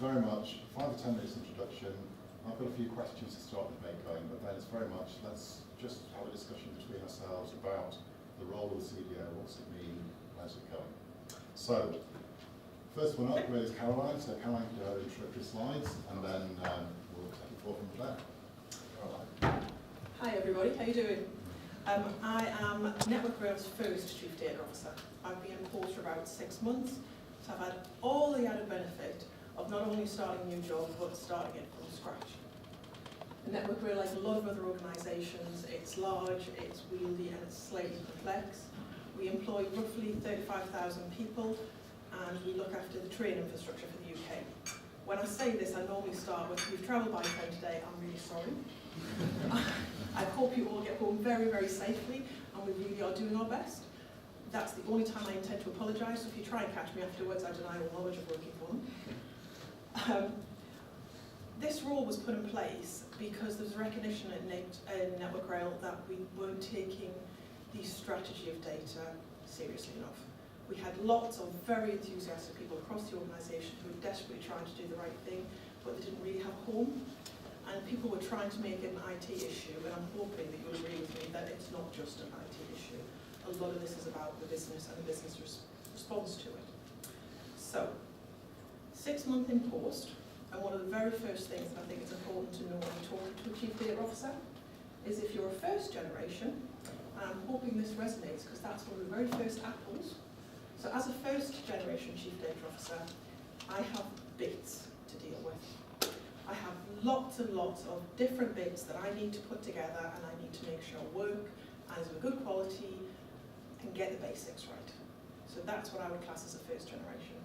very much 5 or 10 minutes introduction. I've got a few questions to start the debate going, but then it's very much, let's just have a discussion between ourselves about the role of the CDO, what's it mean, how's it going. So, first one up is Caroline. So Caroline can do her introductory slides, and then we'll take it forward from there. Caroline. Hi everybody, how you doing? I am Network Rail's first Chief Data Officer. I've been in post for about 6 months, so I've had all the added benefit of not only starting a new job, but starting it from scratch. The Network Rail, like a lot of other organisations, it's large, it's wieldy, and it's slightly complex. We employ roughly 35,000 people, and we look after the train infrastructure for the UK. When I say this, I normally start with, you've travelled by train today, I'm really sorry. I hope you all get home very, very safely, and we really are doing our best. That's the only time I intend to apologise, so if you try and catch me afterwards, I deny all knowledge of working for them. This rule was put in place because there was recognition at Network Rail that we weren't taking the strategy of data seriously enough. We had lots of very enthusiastic people across the organisation who were desperately trying to do the right thing, but they didn't really have a home. And people were trying to make it an IT issue, and I'm hoping that you'll agree with me that it's not just an IT issue. A lot of this is about the business and the business response to it. So, 6 months in post, and one of the very first things that I think is important to know when you're talking to a Chief Data Officer is if you're a first generation, and I'm hoping this resonates because that's one of the very first apples. So as a first generation Chief Data Officer, I have bits to deal with. I have lots and lots of different bits that I need to put together, and I need to make sure work and is of a good quality and get the basics right. So that's what I would class as a first generation.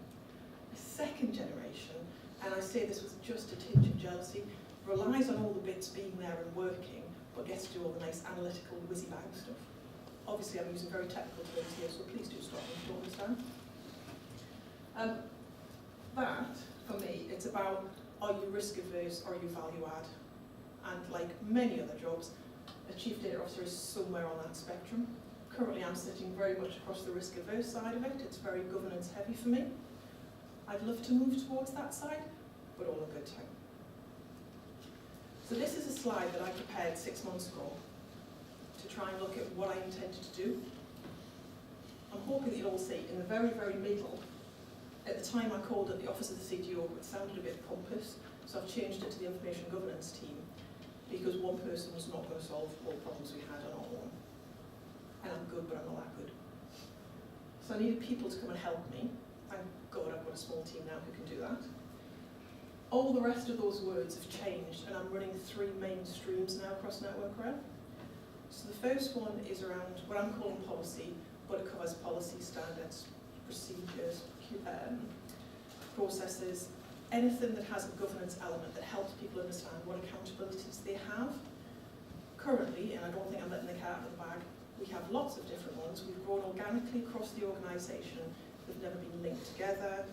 A second generation, and I say this with just a tinge of jealousy, relies on all the bits being there and working, but gets to do all the nice analytical whizzy-bang stuff. Obviously I'm using very technical terms here, so please do stop me if you don't understand. That, for me, it's about, are you risk averse or are you value add? And like many other jobs, a Chief Data Officer is somewhere on that spectrum. Currently I'm sitting very much across the risk averse side of it. It's very governance heavy for me. I'd love to move towards that side, but all in good time. So this is a slide that I prepared 6 months ago to try and look at what I intended to do. I'm hoping that you'll all see in the very, very middle. At the time I called it the Office of the CDO, it sounded a bit pompous, so I've changed it to the Information Governance Team, because one person was not going to solve all the problems we had on our own. And I'm good, but I'm not that good. So I needed people to come and help me. Thank God I've got a small team now who can do that. All the rest of those words have changed, and I'm running 3 main streams now across Network Rail. So the first one is around what I'm calling policy, but it covers policy, standards, procedures, processes, anything that has a governance element that helps people understand what accountabilities they have. Currently, and I don't think I'm letting the cat out of the bag, we have lots of different ones. We've grown organically across the organisation. They've never been linked together.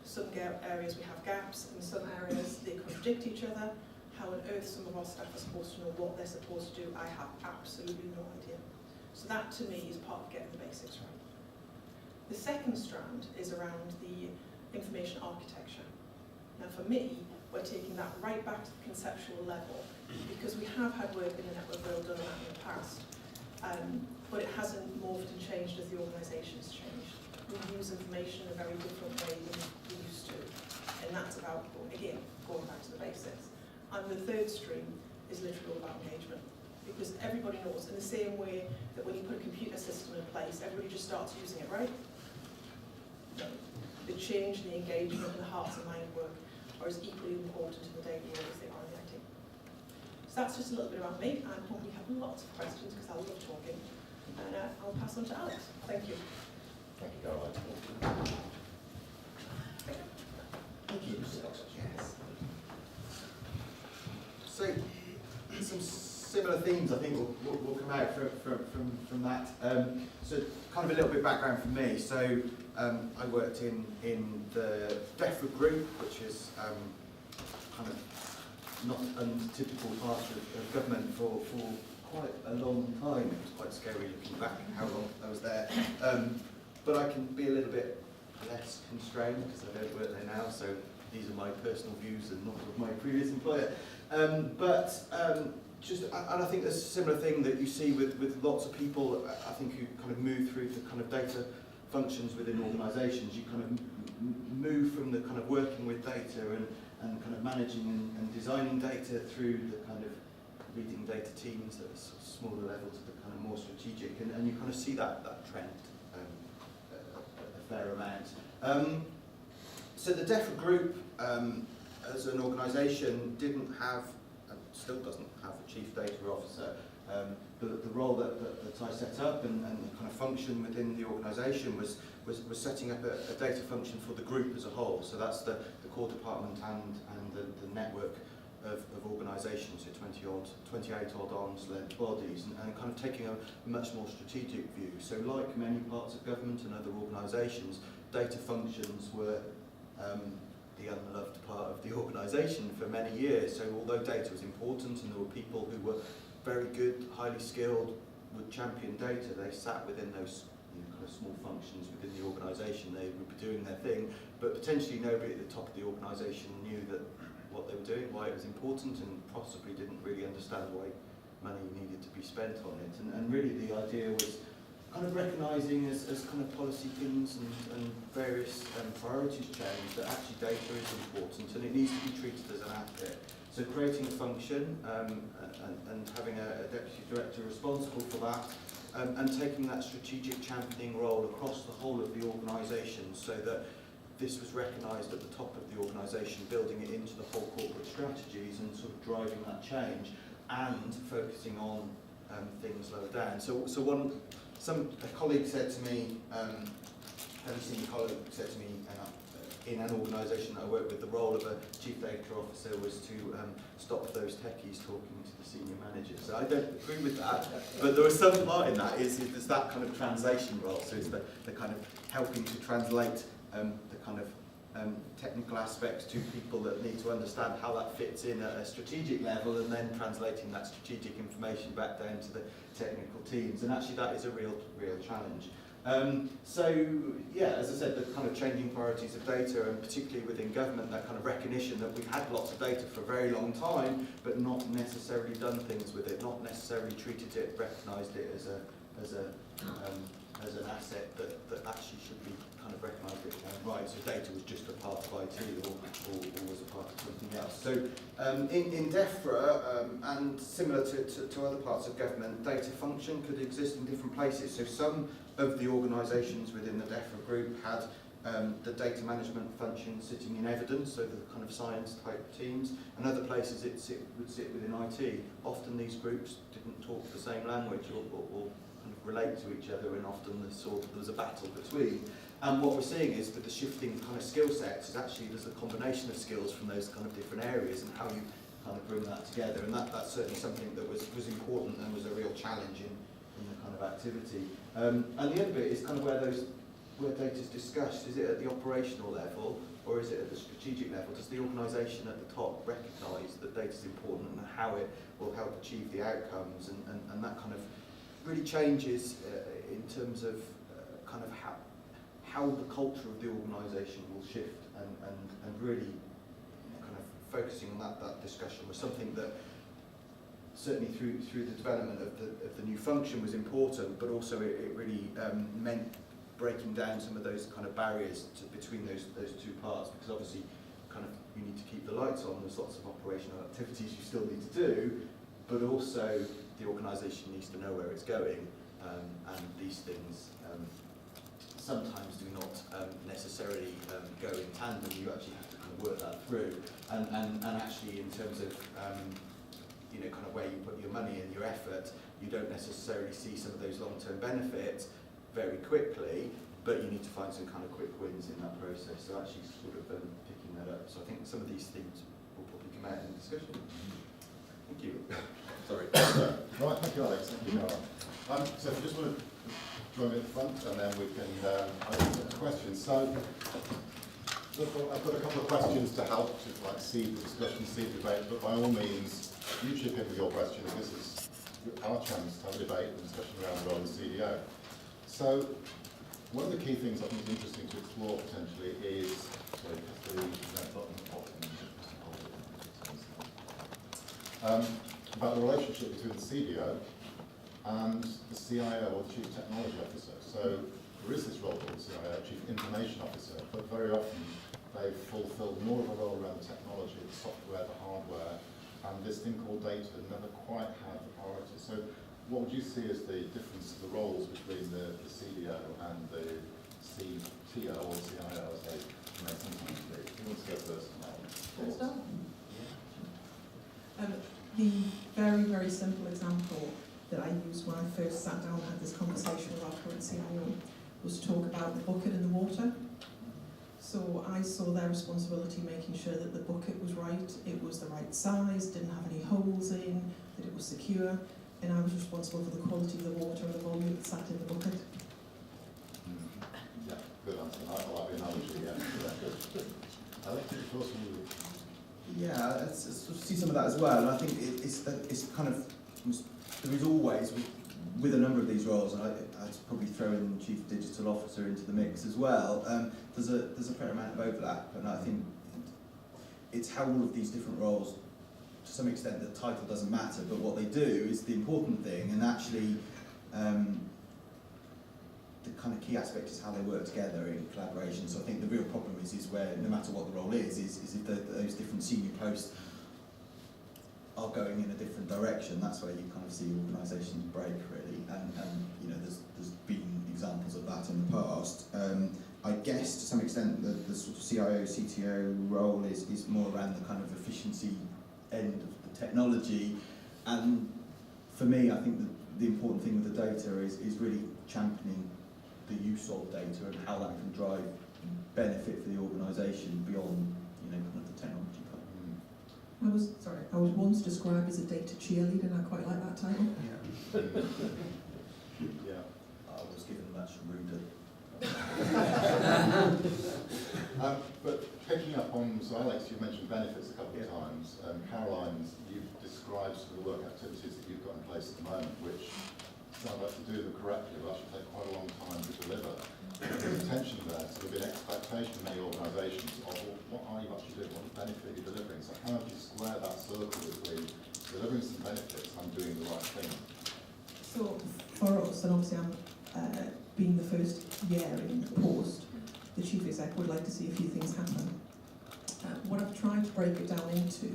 Some areas we have gaps, in some areas they contradict each other. How on earth some of our staff are supposed to know what they're supposed to do, I have absolutely no idea. So that to me is part of getting the basics right. The second strand is around the information architecture. Now for me, we're taking that right back to the conceptual level, because we have had work in the Network Rail done that in the past, but it hasn't morphed and changed as the organisation's changed. We use information in a very different way than we used to, and that's about, again, going back to the basics. And the third stream is literally all about engagement, because everybody knows, in the same way that when you put a computer system in place, everybody just starts using it, right? No. The change, the engagement, and the hearts and mind work are as equally important in the daily work as they are in the IT. So that's just a little bit about me, and hopefully you have lots of questions, because I love talking. And I'll pass on to Alex. Thank you. Thank you, Caroline. Thank you. Yes. So, some similar themes I think will come out from that. So, kind of a little bit of background from me. So, I worked in the Defra group, which is kind of not untypical part of government for quite a long time. It was quite scary looking back at how long I was there. But I can be a little bit less constrained because I don't work there now, so these are my personal views and not of my previous employer. Just, and I think there's a similar thing that you see with lots of people, I think, who kind of move through the kind of data functions within organisations. You kind of move from the kind of working with data and kind of managing and designing data through the kind of leading data teams at a smaller level to the kind of more strategic, and you kind of see that trend a fair amount. So the Defra group as an organisation didn't have, and still doesn't have, a chief data officer. The role that I set up and the kind of function within the organisation was setting up a data function for the group as a whole. So that's the core department and the network of organisations, so 28 odd arms-led bodies, and kind of taking a much more strategic view. So like many parts of government and other organisations, data functions were the unloved part of the organisation for many years. So although data was important and there were people who were very good, highly skilled, would champion data, they sat within those kind of small functions within the organisation. They would be doing their thing, but potentially nobody at the top of the organisation knew that what they were doing, why it was important, and possibly didn't really understand why money needed to be spent on it. And really the idea was kind of recognising as kind of policy things and various priorities change, that actually data is important and it needs to be treated as an asset. So creating a function and having a deputy director responsible for that, and taking that strategic championing role across the whole of the organisation, so that this was recognised at the top of the organisation, building it into the whole corporate strategies and sort of driving that change and focusing on things lower down. A colleague said to me, a senior colleague said to me, in an organisation that I work with, the role of a chief data officer was to stop those techies talking to the senior managers. So I don't agree with that, but there was some part in that, is there's that kind of translation role, so it's the kind of helping to translate the kind of technical aspects to people that need to understand how that fits in at a strategic level, and then translating that strategic information back down to the technical teams. And actually that is a real challenge. So yeah, as I said, the kind of changing priorities of data, and particularly within government, that kind of recognition that we've had lots of data for a very long time, but not necessarily done things with it, not necessarily treated it, recognised it as an asset that actually should be kind of recognised it right. So data was just a part of IT or was a part of something else. So in Defra, and similar to other parts of government, data function could exist in different places. So some of the organisations within the Defra group had the data management function sitting in evidence, so the kind of science type teams, and other places would sit within IT. Often these groups didn't talk the same language or kind of relate to each other, and often there's a battle between. And what we're seeing is, with the shifting kind of skill sets, is actually there's a combination of skills from those kind of different areas, and how you kind of bring that together. And that's certainly something that was important and was a real challenge in the kind of activity. And the other bit is kind of where data is discussed. Is it at the operational level, or is it at the strategic level? Does the organisation at the top recognise that data is important and how it will help achieve the outcomes? And that kind of really changes in terms of kind of how the culture of the organisation will shift, and really kind of focusing on that discussion was something that certainly through the development of the new function was important, but also it really meant breaking down some of those kind of barriers between those two parts, because obviously kind of you need to keep the lights on, there's lots of operational activities you still need to do, but also the organisation needs to know where it's going, and these things sometimes do not necessarily go in tandem. You actually have to kind of work that through, and actually in terms of kind of where you put your money and your effort, you don't necessarily see some of those long-term benefits very quickly, but you need to find some kind of quick wins in that process. So actually sort of picking that up. So I think some of these things will probably come out in the discussion. Thank you. Sorry. Right, thank you, Alex. Thank you, Caroline. So if you just want to join me at the front, and then we can answer questions. So I've got a couple of questions to help to seed the discussion, seed the debate, but by all means, you chip in with your questions. This is our chance to have a debate and discussion around the role of the CDO. So one of the key things I think is interesting to explore potentially is, sorry, press the red button. about the relationship between the CDO and the CIO, or the Chief Technology Officer. So there is this role called the CIO, Chief Information Officer, but very often they fulfil more of a role around the technology, the software, the hardware, and this thing called data never quite had the priority. So what would you see as the difference of the roles between the CDO and the CTO or CIO, as they may sometimes be? Who wants to go first on that one? The very, very simple example that I used when I first sat down and had this conversation with our current CIO was to talk about the bucket and the water. So I saw their responsibility making sure that the bucket was right, it was the right size, didn't have any holes in, that it was secure, and I was responsible for the quality of the water and the volume that sat in the bucket. Yeah, good answer. I like the analogy, yeah. Alex, your thoughts on you? Yeah, I see some of that as well, and I think it's kind of, there is always, with a number of these roles, and I'd probably throw in Chief Digital Officer into the mix as well, there's a fair amount of overlap, and I think it's how all of these different roles, to some extent the title doesn't matter, but what they do is the important thing, and actually the kind of key aspect is how they work together in collaboration. So I think the real problem is where, no matter what the role is if those different senior posts are going in a different direction. That's where you kind of see organisations break, really, and you know, there's been examples of that in the past. I guess to some extent the sort of CIO, CTO role is more around the kind of efficiency end of the technology, and for me, I think the important thing with the data is really championing the use of data and how that can drive benefit for the organisation beyond, you know, kind of the technology part. I was once described as a data cheerleader, and I quite like that title. Yeah. Yeah. I was given a much ruder. But picking up on, so Alex, you've mentioned benefits a couple of times. Caroline, you've described some of the work activities that you've got in place at the moment, which sound like to do them correctly will actually take quite a long time to deliver. There's a tension there, so there'll be an expectation in many organisations of, well, what are you actually doing, what benefit are you delivering? So how do you square that circle between delivering some benefits and doing the right thing? So for us, and obviously I'm being the first year in the post, the Chief Exec would like to see a few things happen. What I've tried to break it down into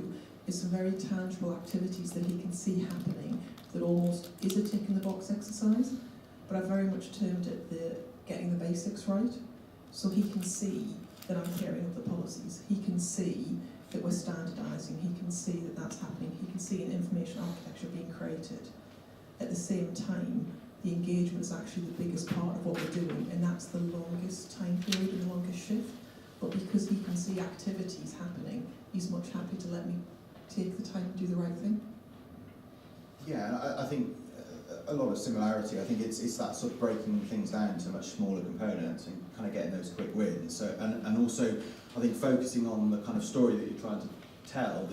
is some very tangible activities that he can see happening that almost is a tick in the box exercise, but I've very much termed it the getting the basics right. So he can see that I'm clearing up the policies, he can see that we're standardising, he can see that that's happening, he can see an information architecture being created. At the same time, the engagement is actually the biggest part of what we're doing, and that's the longest time period and the longest shift. But because he can see activities happening, he's much happy to let me take the time and do the right thing. Yeah, I think a lot of similarity. I think it's that sort of breaking things down into much smaller components and kind of getting those quick wins. So and also, I think focusing on the kind of story that you're trying to tell,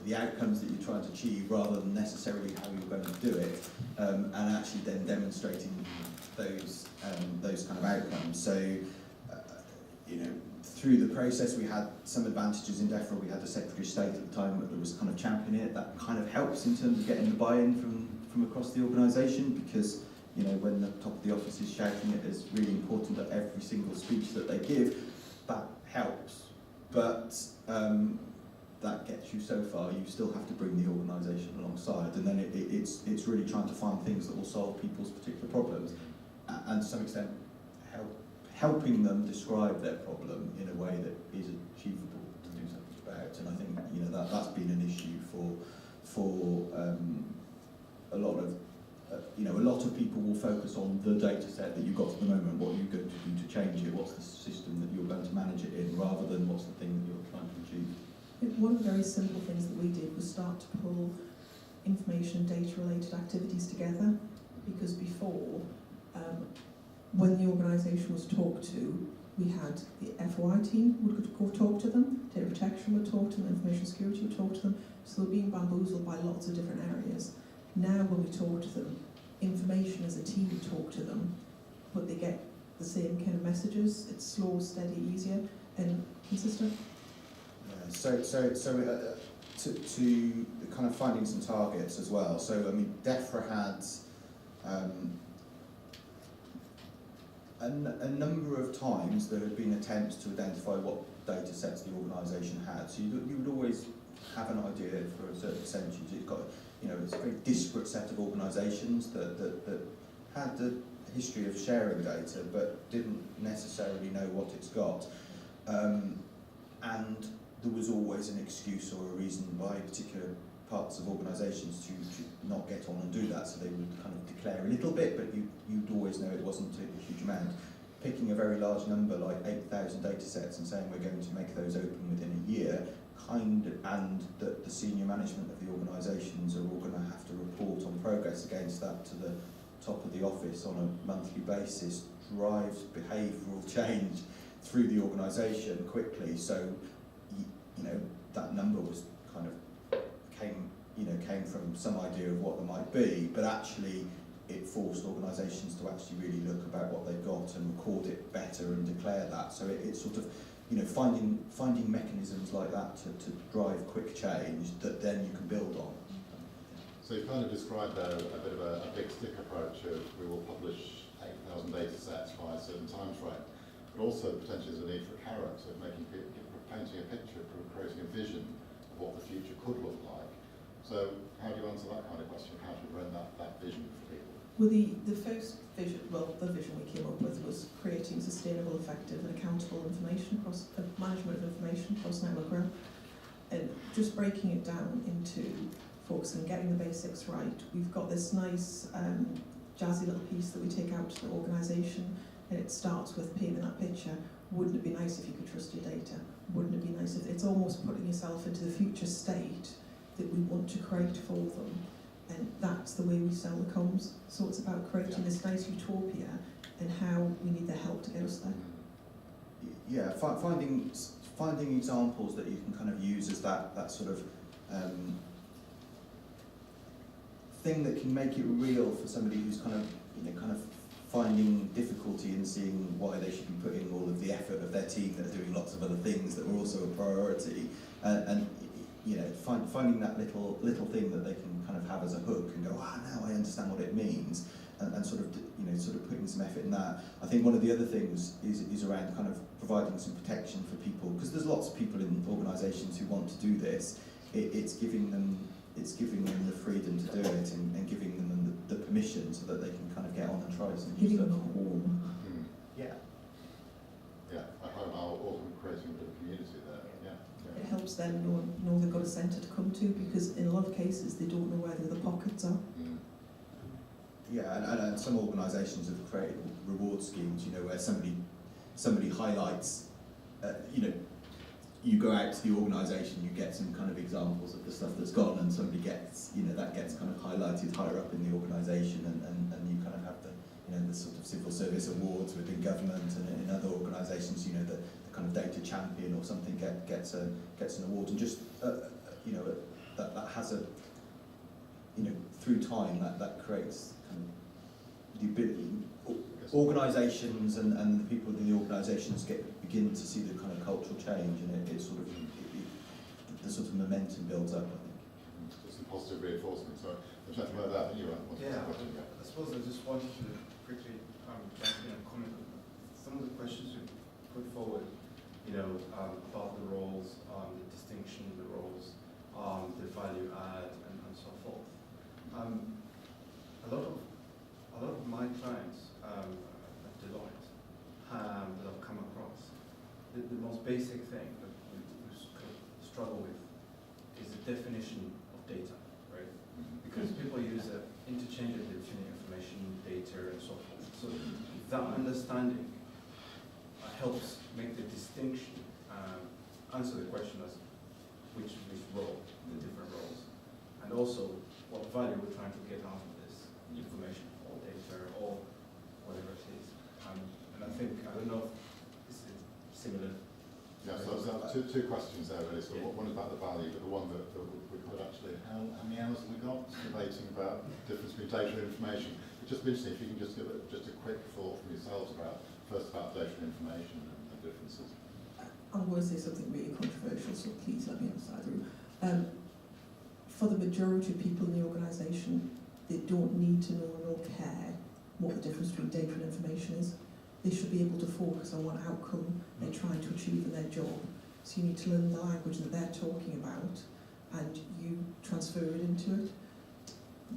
the outcomes that you're trying to achieve, rather than necessarily how you're going to do it, and actually then demonstrating those kind of outcomes. So you know, through the process, we had some advantages in Defra. We had the Secretary of State at the time that was kind of championing it. That kind of helps in terms of getting the buy-in from across the organisation, because you know, when the top of the office is shouting it as really important at every single speech that they give, that helps. But that gets you so far. You still have to bring the organisation alongside, and then it's really trying to find things that will solve people's particular problems, and to some extent helping them describe their problem in a way that is achievable to do something about. And I think, you know, that's been an issue for a lot of you know, a lot of people will focus on the data set that you've got at the moment. What are you going to do to change it? What's the system that you're going to manage it in, rather than what's the thing that you're trying to achieve. One of the very simple things that we did was start to pull information and data related activities together, because before, when the organisation was talked to, we had the FOI team would go talk to them, data protection would talk to them, information security would talk to them, so they're being bamboozled by lots of different areas. Now when we talk to them, information as a team would talk to them, but they get the same kind of messages. It's slow, steady, easier and consistent. Yeah, so to to kind of finding some targets as well. So I mean, Defra had a number of times there had been attempts to identify what data sets the organisation had. So you would always have an idea for a certain percentage. It's got, you know, it's a very disparate set of organisations that had the history of sharing data but didn't necessarily know what it's got. And there was always an excuse or a reason by particular parts of organisations to not get on and do that, so they would kind of declare a little bit, but you'd always know it wasn't a huge amount. Picking a very large number like 8,000 data sets and saying we're going to make those open within a year, and that the senior management of the organisations are all going to have to report on progress against that to the top of the office on a monthly basis, drives behavioural change through the organisation quickly. So you know, that number was kind of came from some idea of what there might be, but actually it forced organisations to actually really look about what they've got and record it better and declare that. So it's sort of, you know, finding mechanisms like that to drive quick change that then you can build on. So you kind of described there a bit of a big stick approach of we will publish 8,000 data sets by a certain time frame, but also potentially there's a need for carrot of painting a picture, creating a vision of what the future could look like. So how do you answer that kind of question? How do you run that vision for people? Well, the first vision, the vision we came up with was creating sustainable, effective and accountable information management of information across Network Rail, and just breaking it down into focus on getting the basics right. We've got this nice jazzy little piece that we take out to the organisation, and it starts with painting that picture. Wouldn't it be nice if you could trust your data? Wouldn't it be nice if it's almost putting yourself into the future state that we want to create for them? And that's the way we sell the comms. So it's about creating this nice utopia and how we need their help to get us there. Yeah, finding examples that you can kind of use as that sort of thing that can make it real for somebody who's kind of finding difficulty in seeing why they should be putting all of the effort of their team that are doing lots of other things that were also a priority, and you know, finding that little thing that they can kind of have as a hook and go, now I understand what it means, and sort of putting some effort in that. I think one of the other things is around kind of providing some protection for people, because there's lots of people in organisations who want to do this. It's giving them the freedom to do it, and giving them the permission so that they can kind of get on and try some new stuff. Yeah. Yeah, I hope our also creating a bit of community there. It helps them know they've got a centre to come to, because in a lot of cases they don't know where the pockets are. Yeah, and some organisations have created reward schemes, you know, where somebody highlights, you go out to the organisation, you get some kind of examples of the stuff that's gone, and somebody gets, that gets kind of highlighted higher up in the organisation, and you kind of have the sort of civil service awards within government and in other organisations, the kind of data champion or something gets an award, and just that has a through time that creates kind of the ability. Organisations and the people within the organisations begin to see the kind of cultural change, and the sort of momentum builds up, I think. Just some positive reinforcement. So I'm chatting about that, and you want to I suppose I just wanted to quickly jump in and comment on some of the questions you put forward, about the roles, the distinction of the roles, the value add, and so forth. A lot of my clients at Deloitte that I've come across, the most basic thing that we struggle with is the definition of data, right? Because people use interchangeable defining information, data, and so forth. So that understanding helps make the distinction, answer the question as which role, the different roles, and also what value we're trying to get out of this information or data or whatever it is. And I think, I don't know if this is similar. Yeah, so two questions there really. So one is about the value, but the one that we could actually, how many hours have we got debating about the difference between data and information? It'd just be interesting if you can just give just a quick thought from yourselves about data and information and the differences. I'm going to say something really controversial, so please let me outside the room. for the majority of people in the organisation, they don't need to know nor care what the difference between data and information is. They should be able to focus on what outcome they're trying to achieve in their job. So you need to learn the language that they're talking about and you transfer it into it.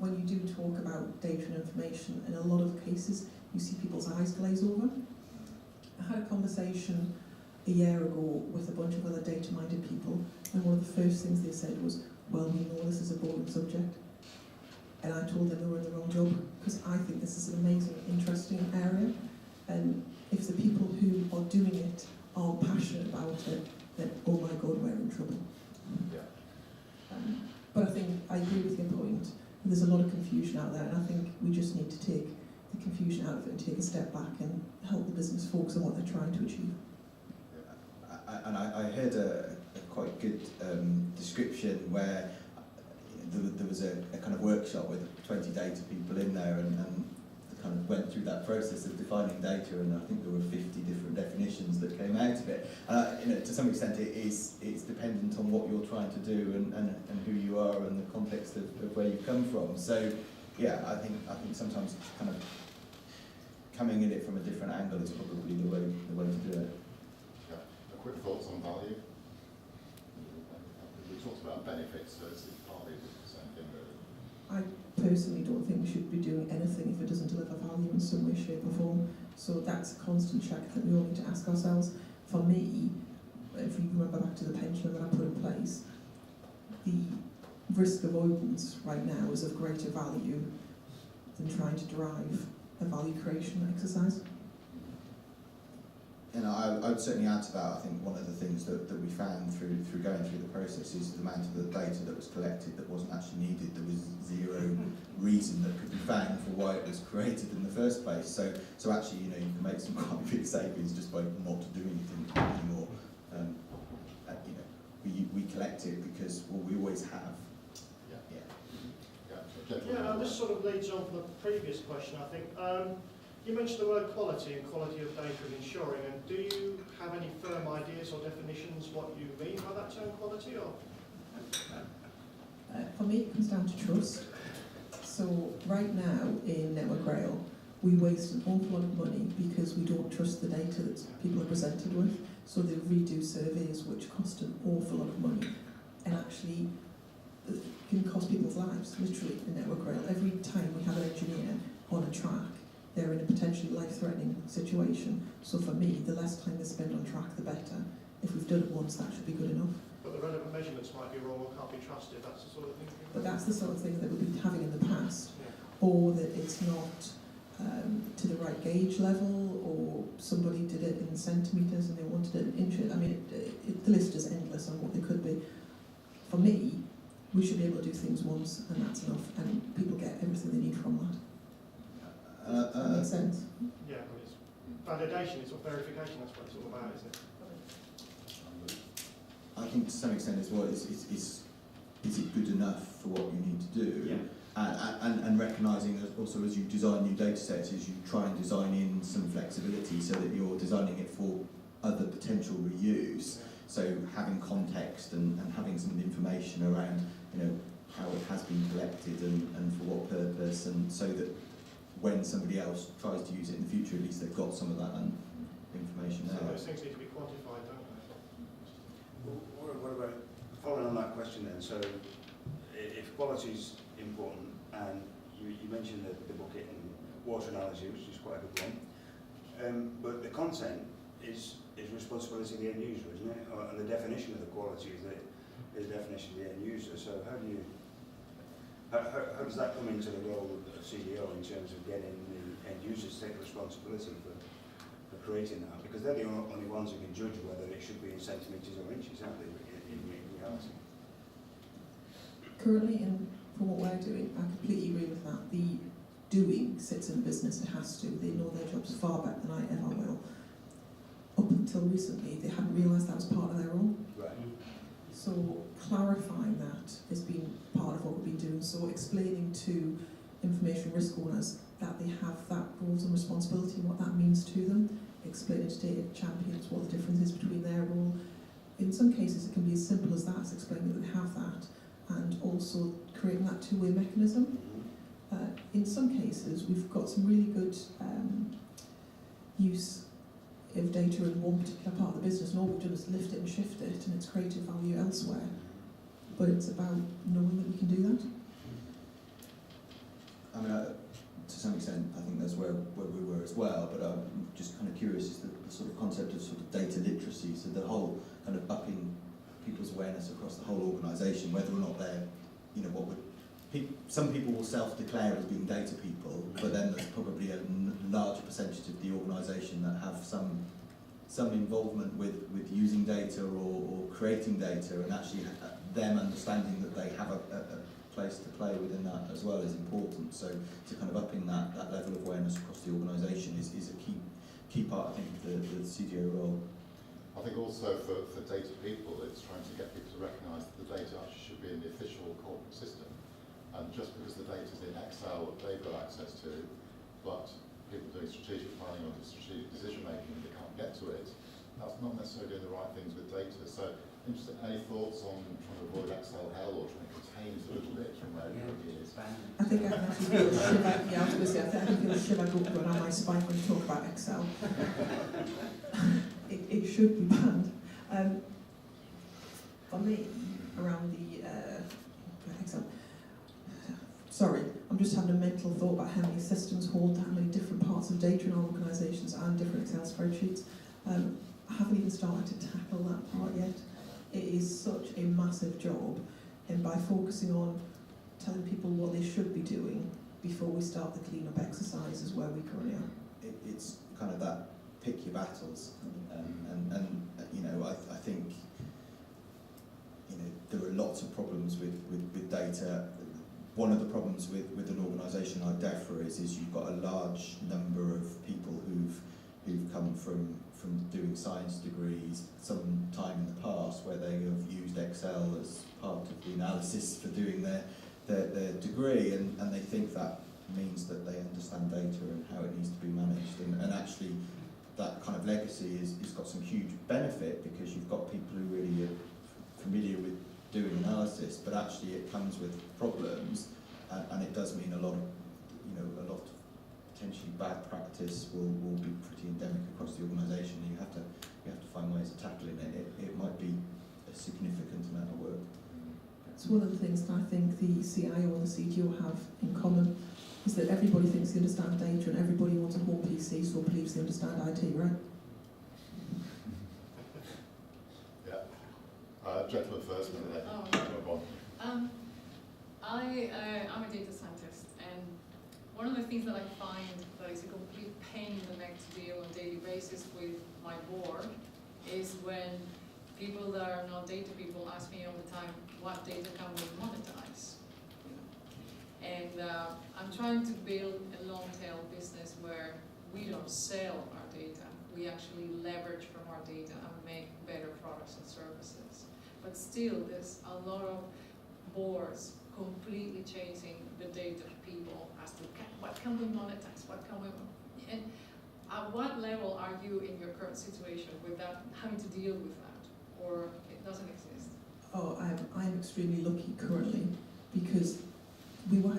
When you do talk about data and information, in a lot of cases, you see people's eyes glaze over. I had a conversation a year ago with a bunch of other data-minded people, and one of the first things they said was, well, we know this is a boring subject. And I told them they were in the wrong job, because I think this is an amazing, interesting area. And if the people who are doing it aren't passionate about it, then, oh my God, we're in trouble. Yeah. But I think I agree with your point. There's a lot of confusion out there, and I think we just need to take the confusion out of it and take a step back and help the business focus on what they're trying to achieve. I heard a quite good description where there was a kind of workshop with 20 data people in there, and they kind of went through that process of defining data, and I think there were 50 different definitions that came out of it. You know, to some extent, it's dependent on what you're trying to do and who you are and the context of where you've come from. So, yeah, I think sometimes kind of coming at it from a different angle is probably the way to do it. Yeah. Quick thoughts on value. We talked about benefits, so it's partly the same thing, really. I personally don't think we should be doing anything if it doesn't deliver value in some way, shape or form. So that's a constant check that we all need to ask ourselves. For me, if you remember back to the pension that I put in place, the risk avoidance right now is of greater value than trying to drive a value creation exercise. You know, I would certainly add to that. I think one of the things that we found through going through the process is the amount of the data that was collected that wasn't actually needed. There was zero reason that could be found for why it was created in the first place. So actually, you know, you can make some quite big savings just by not doing anything anymore. You know, we collect it because, well, we always have. Yeah, this sort of leads on from the previous question, I think. You mentioned the word quality and quality of data and ensuring, and do you have any firm ideas or definitions what you mean by that term quality? Or? For me, it comes down to trust. So right now in Network Rail, we waste an awful lot of money because we don't trust the data that people are presented with. So they redo surveys which cost an awful lot of money and actually can cost people's lives, literally, in Network Rail. Every time we have an engineer on a track, they're in a potentially life-threatening situation. So for me, the less time they spend on track, the better. If we've done it once, that should be good enough. But the relevant measurements might be wrong or can't be trusted. That's the sort of thing. But that's the sort of thing that we've been having in the past, Yeah. or that it's not to the right gauge level, or somebody did it in centimetres and they wanted it in inches. I mean, the list is endless on what they could be. For me, we should be able to do things once, and that's enough, and people get everything they need from that. Does that make sense? Yeah, but it's validation, it's verification, that's what it's all about, isn't it? I think to some extent as well, is it good enough for what you need to do? Yeah. And recognising that also as you design new data sets, is you try and design in some flexibility so that you're designing it for other potential reuse. So having context and having some information around, you know, how it has been collected and for what purpose, and so that when somebody else tries to use it in the future, at least they've got some of that information So there. those things need to be quantified, don't they? Well, what about, following on that question then, so if quality is important, and you mentioned the bucket and water analogy, which is quite a good one, but the content is responsibility of the end user, isn't it? And the definition of the quality is the definition of the end user. So how does that come into the role of CDO in terms of getting the end users to take responsibility for creating that? Because they're the only ones who can judge whether it should be in centimetres or inches, aren't they, in reality? Currently, for what we're doing, I completely agree with that. The doing sits in business, it has to. They know their jobs far better than I ever will. Up until recently, they hadn't realised that was part of their role. Right. So clarifying that has been part of what we've been doing. So explaining to information risk owners that they have that roles and responsibility, what that means to them. Explaining to data champions what the difference is between their role. In some cases, it can be as simple as that, explaining that they have that. and also creating that two-way mechanism. In some cases, we've got some really good use of data in one particular part of the business, and all we've done is lift it and shift it, and it's created value elsewhere. But it's about knowing that we can do that. I mean, to some extent, I think that's where we were as well, but I'm just kind of curious is the sort of concept of sort of data literacy, so the whole kind of upping people's awareness across the whole organisation, whether or not they're, you know, what would, some people will self-declare as being data people, but then there's probably a larger percentage of the organisation that have some involvement with using data or creating data, and actually them understanding that they have a place to play within that as well is important. So kind of upping that level of awareness across the organisation is a key part, I think, of the CDO role. I think also for data people, it's trying to get people to recognise that the data actually should be in the official corporate system. And just because the data is in Excel that they've got access to, but people doing strategic planning or strategic decision making, they can't get to it, that's not necessarily doing the right things with data. So, interesting, any thoughts on trying to avoid Excel hell or trying to contain it a little bit from where it currently is? I think I can actually feel a shiver. Yeah, I was going to say, I can feel a shiver go down my spine when you talk about Excel. it should be banned. For me, around the Excel. Sorry, I'm just having a mental thought about how many systems hold how many different parts of data in our organisations and different Excel spreadsheets. I haven't even started to tackle that part yet. It is such a massive job, and by focusing on telling people what they should be doing before we start the clean-up exercises where we currently are. It's kind of that pick your battles, and you know, I think, you know, there are lots of problems with data. One of the problems with an organisation like Defra is you've got a large number of people who've come from doing science degrees some time in the past where they have used Excel as part of the analysis for doing their degree, and they think that means that they understand data and how it needs to be managed, and actually that kind of legacy is got some huge benefit because you've got people who really are familiar with doing analysis, but actually it comes with problems, and it does mean a lot of potentially bad practice will be pretty endemic across the organisation. You have to find ways of tackling it. It might be a significant amount of work. It's one of the things that I think the CIO and the CDO have in common is that everybody thinks they understand data and everybody wants a home PC, so believes they understand IT, right? Gentleman first, and then move on. I'm a data scientist, and one of the things that I find that is a complete pain in the neck to deal on a daily basis with my board is when people that are not data people ask me all the time, what data can we monetize? And I'm trying to build a long-tail business where we don't sell our data, we actually leverage from our data and make better products and services. But still, there's a lot of boards completely chasing the data of people as to what can we monetize, what can we, and at what level are you in your current situation without having to deal with that, or it doesn't exist? Oh, I'm extremely lucky currently because we were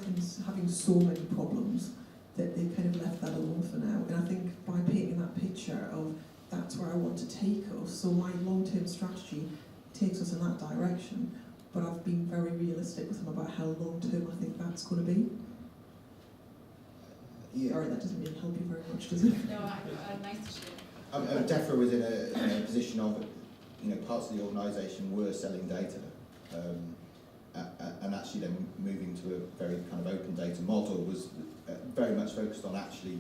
having so many problems that they've kind of left that alone for now. And I think by painting that picture of that's where I want to take us, so my long-term strategy takes us in that direction, but I've been very realistic with them about how long-term I think that's going to be. Yeah. Sorry, that doesn't really help you very much, does it? No, nice to share. Defra was in a position of, you know, parts of the organisation were selling data, and actually then moving to a very kind of open data model was very much focused on actually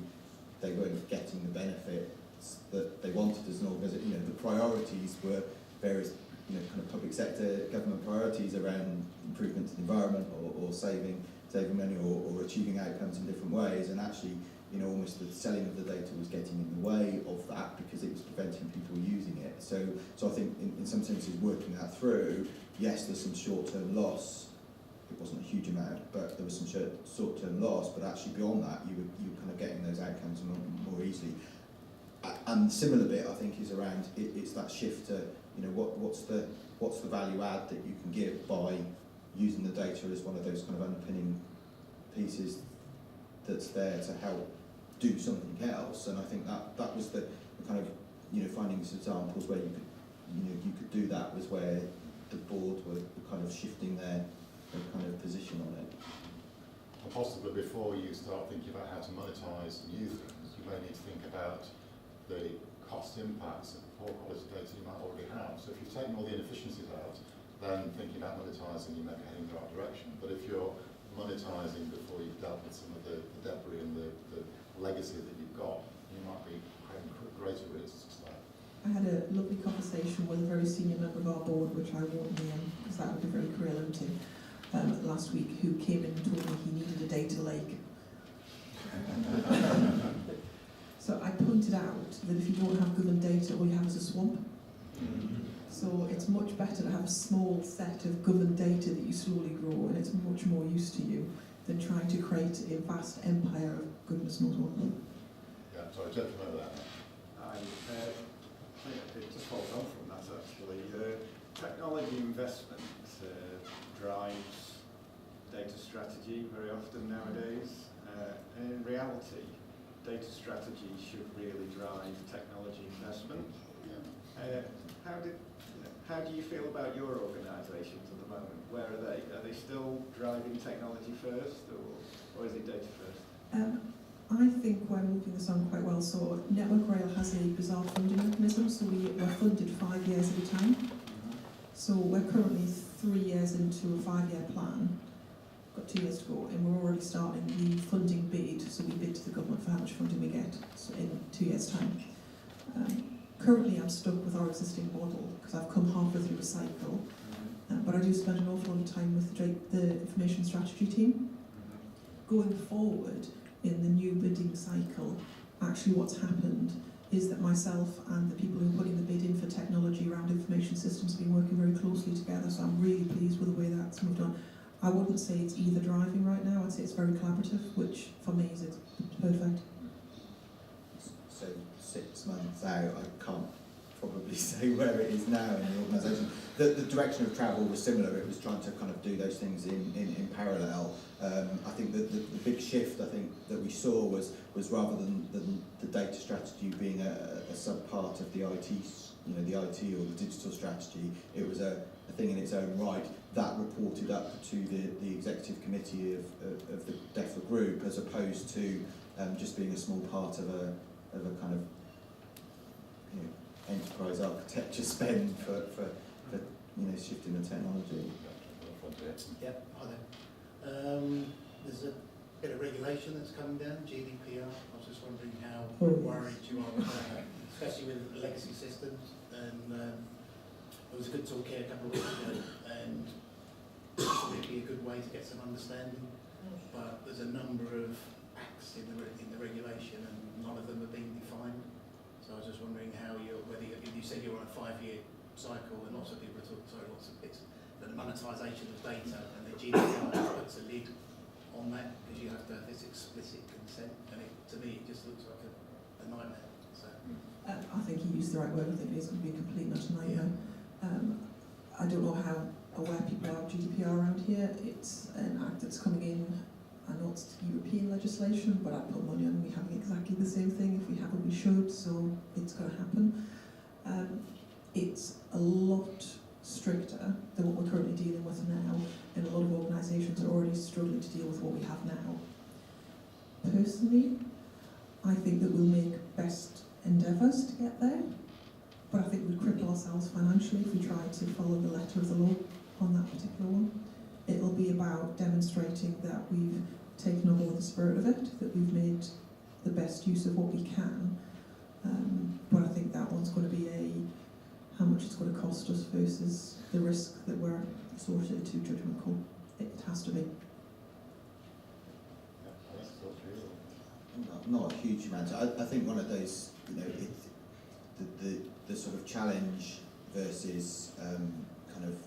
they weren't getting the benefits that they wanted as an organisation. You know, the priorities were various, you know, kind of public sector government priorities around improvement to the environment or saving money or achieving outcomes in different ways, and actually, you know, almost the selling of the data was getting in the way of that because it was preventing people using it. So I think in some senses working that through, yes, there's some short-term loss. It wasn't a huge amount, but there was some short-term loss, but actually beyond that, you were kind of getting those outcomes more easily. And the similar bit, I think, is around it's that shift to, you know, what's the value add that you can give by using the data as one of those kind of underpinning pieces that's there to help do something else. And I think that was the kind of, finding some examples where you could do that was where the board were kind of shifting their kind of position on it. And possibly before you start thinking about how to monetize new things, you may need to think about the cost impacts of the poor quality data you might already have. So if you've taken all the inefficiencies out, then thinking about monetizing, you may be heading in the right direction. But if you're monetizing before you've dealt with some of the debris and the legacy that you've got, you might be creating greater risks there. I had a lovely conversation with a very senior member of our board, which I won't name because that would be very career limiting, last week, who came in and told me he needed a data lake. So I pointed out that if you don't have governed data, all you have is a swamp. So it's much better to have a small set of governed data that you slowly grow, and it's much more use to you than trying to create a vast empire of goodness knows what. Yeah, sorry, gentlemen over there. I think it just follows on from that actually. Technology investment drives data strategy very often nowadays. And in reality, data strategy should really drive technology investment. How do you feel about your organisations at the moment? Where are they? Are they still driving technology first, or is it data first? I think we're moving this on quite well. So Network Rail has a bizarre funding mechanism, so we're funded 5 years at a time. So we're currently 3 years into a 5-year plan. Got 2 years to go, and we're already starting the funding bid. So we bid to the government for how much funding we get in 2 years' time. Currently, I'm stuck with our existing model because I've come halfway through a cycle. But I do spend an awful lot of time with the information strategy team. Going forward in the new bidding cycle, actually what's happened is that myself and the people who are putting the bid in for technology around information systems have been working very closely together, so I'm really pleased with the way that's moved on. I wouldn't say it's either driving right now, I'd say it's very collaborative, which for me is perfect. So 6 months out, I can't probably say where it is now in the organisation. The direction of travel was similar. It was trying to kind of do those things in parallel. I think that the big shift I think that we saw was rather than the data strategy being a sub part of the IT, the IT or the digital strategy, it was a thing in its own right that reported up to the executive committee of the Defra group, as opposed to just being a small part of a kind of enterprise architecture spend for shifting the technology. Yeah, hi there. There's a bit of regulation that's coming down, GDPR. I was just wondering how worried you are about that, especially with legacy systems. And there was a good talk here a couple of weeks ago, and it'd be a good way to get some understanding. But there's a number of acts in the regulation, and none of them are being defined. So I was just wondering whether you said you're on a 5-year cycle, and lots of people are talking, lots of bits, the monetisation of data, and the GDPR puts a lid on that because you have to have this explicit consent, and to me it just looks like a nightmare. So I think you used the right word. I think it's going to be a complete nightmare. I don't know how aware people are of GDPR around here. It's an act that's coming in. I know it's European legislation, but I'd put money on we having exactly the same thing. If we haven't, we should, so it's going to happen. It's a lot stricter than what we're currently dealing with now, and a lot of organisations are already struggling to deal with what we have now. Personally, I think that we'll make best endeavours to get there, but I think we'd cripple ourselves financially if we try to follow the letter of the law on that particular one. It'll be about demonstrating that we've taken on board the spirit of it, that we've made the best use of what we can. But I think that one's going to be how much it's going to cost us versus the risk that we're sorted to judgment call. It has to be. Not a huge amount. I think one of those, the sort of challenge versus kind of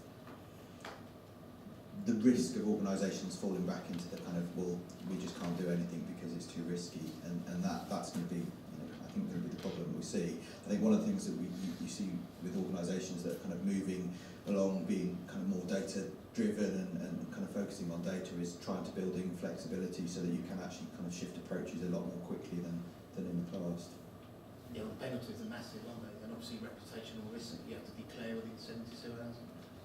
the risk of organisations falling back into the kind of, well, we just can't do anything because it's too risky, and that's going to be, I think, going to be the problem we see. I think one of the things that you see with organisations that are kind of moving along, being kind of more data driven and focusing on data is trying to build in flexibility so that you can actually kind of shift approaches a lot more quickly than in the past. Yeah, the penalties are massive, aren't they? And obviously reputational risk, you have to declare within 72 hours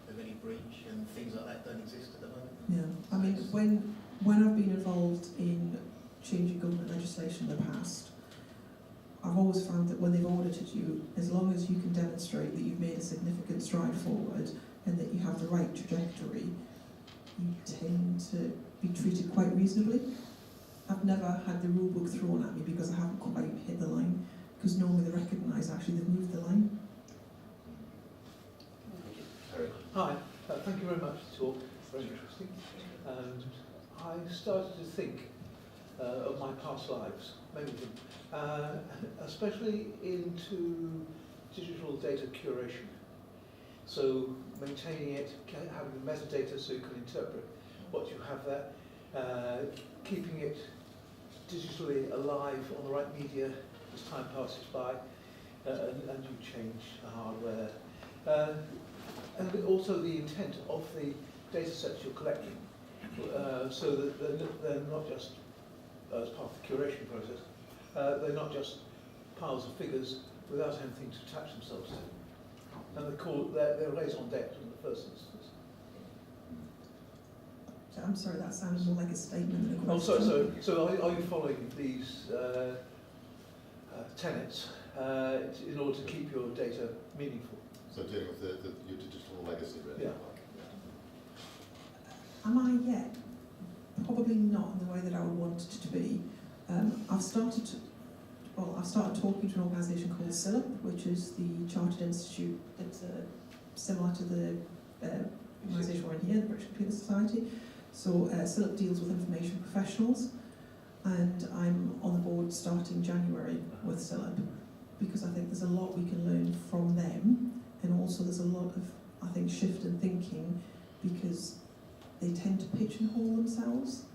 of any breach, and things like that don't exist at the moment. Yeah, I mean, when I've been involved in changing government legislation in the past, I've always found that when they've audited you, as long as you can demonstrate that you've made a significant stride forward and that you have the right trajectory, you tend to be treated quite reasonably. I've never had the rule book thrown at me because I haven't quite hit the line, because normally they recognise actually they've moved the line. Hi, thank you very much for the talk, very interesting. And I started to think of my past lives, many of them, especially into digital data curation. So maintaining it, having the metadata so you can interpret what you have there, keeping it digitally alive on the right media as time passes by, and you change the hardware. And also the intent of the data sets you're collecting, so that they're not just, as part of the curation process, they're not just piles of figures without anything to attach themselves to. And they're raison d'etre in the first instance. So I'm sorry, that sounds more like a statement than a Oh, question. so are you following these tenets in order to keep your data meaningful? So dealing with your digital legacy, really. Yeah. Am I yet? Probably not in the way that I would want it to be. I've started talking to an organisation called CILIP, which is the Chartered Institute. It's similar to the organisation we're in here, the British Computer Society. So CILIP deals with information professionals, and I'm on the board starting January with CILIP, because I think there's a lot we can learn from them, and also there's a lot of, I think, shift in thinking, because they tend to pigeonhole themselves,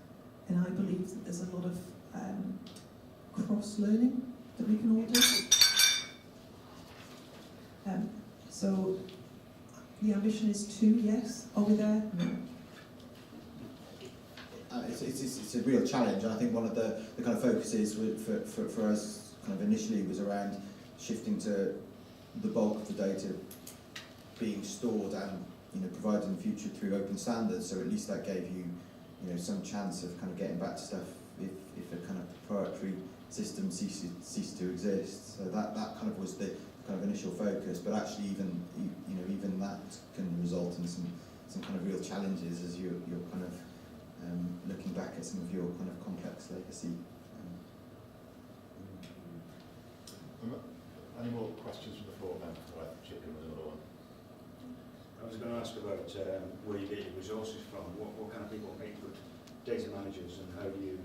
and I believe that there's a lot of cross-learning that we can all do. So the ambition is 2, yes. Are we there? No. It's a real challenge, and I think one of the kind of focuses for us kind of initially was around shifting to the bulk of the data being stored and provided in the future through open standards. So at least that gave you some chance of kind of getting back to stuff if a kind of proprietary system ceased to exist. So that kind of was the kind of initial focus. But actually, even that can result in some kind of real challenges as you're kind of looking back at some of your kind of complex legacy. Any more questions from the floor now before I chip in with another one? I was going to ask about where you get your resources from. What kind of people make good data managers, and how do you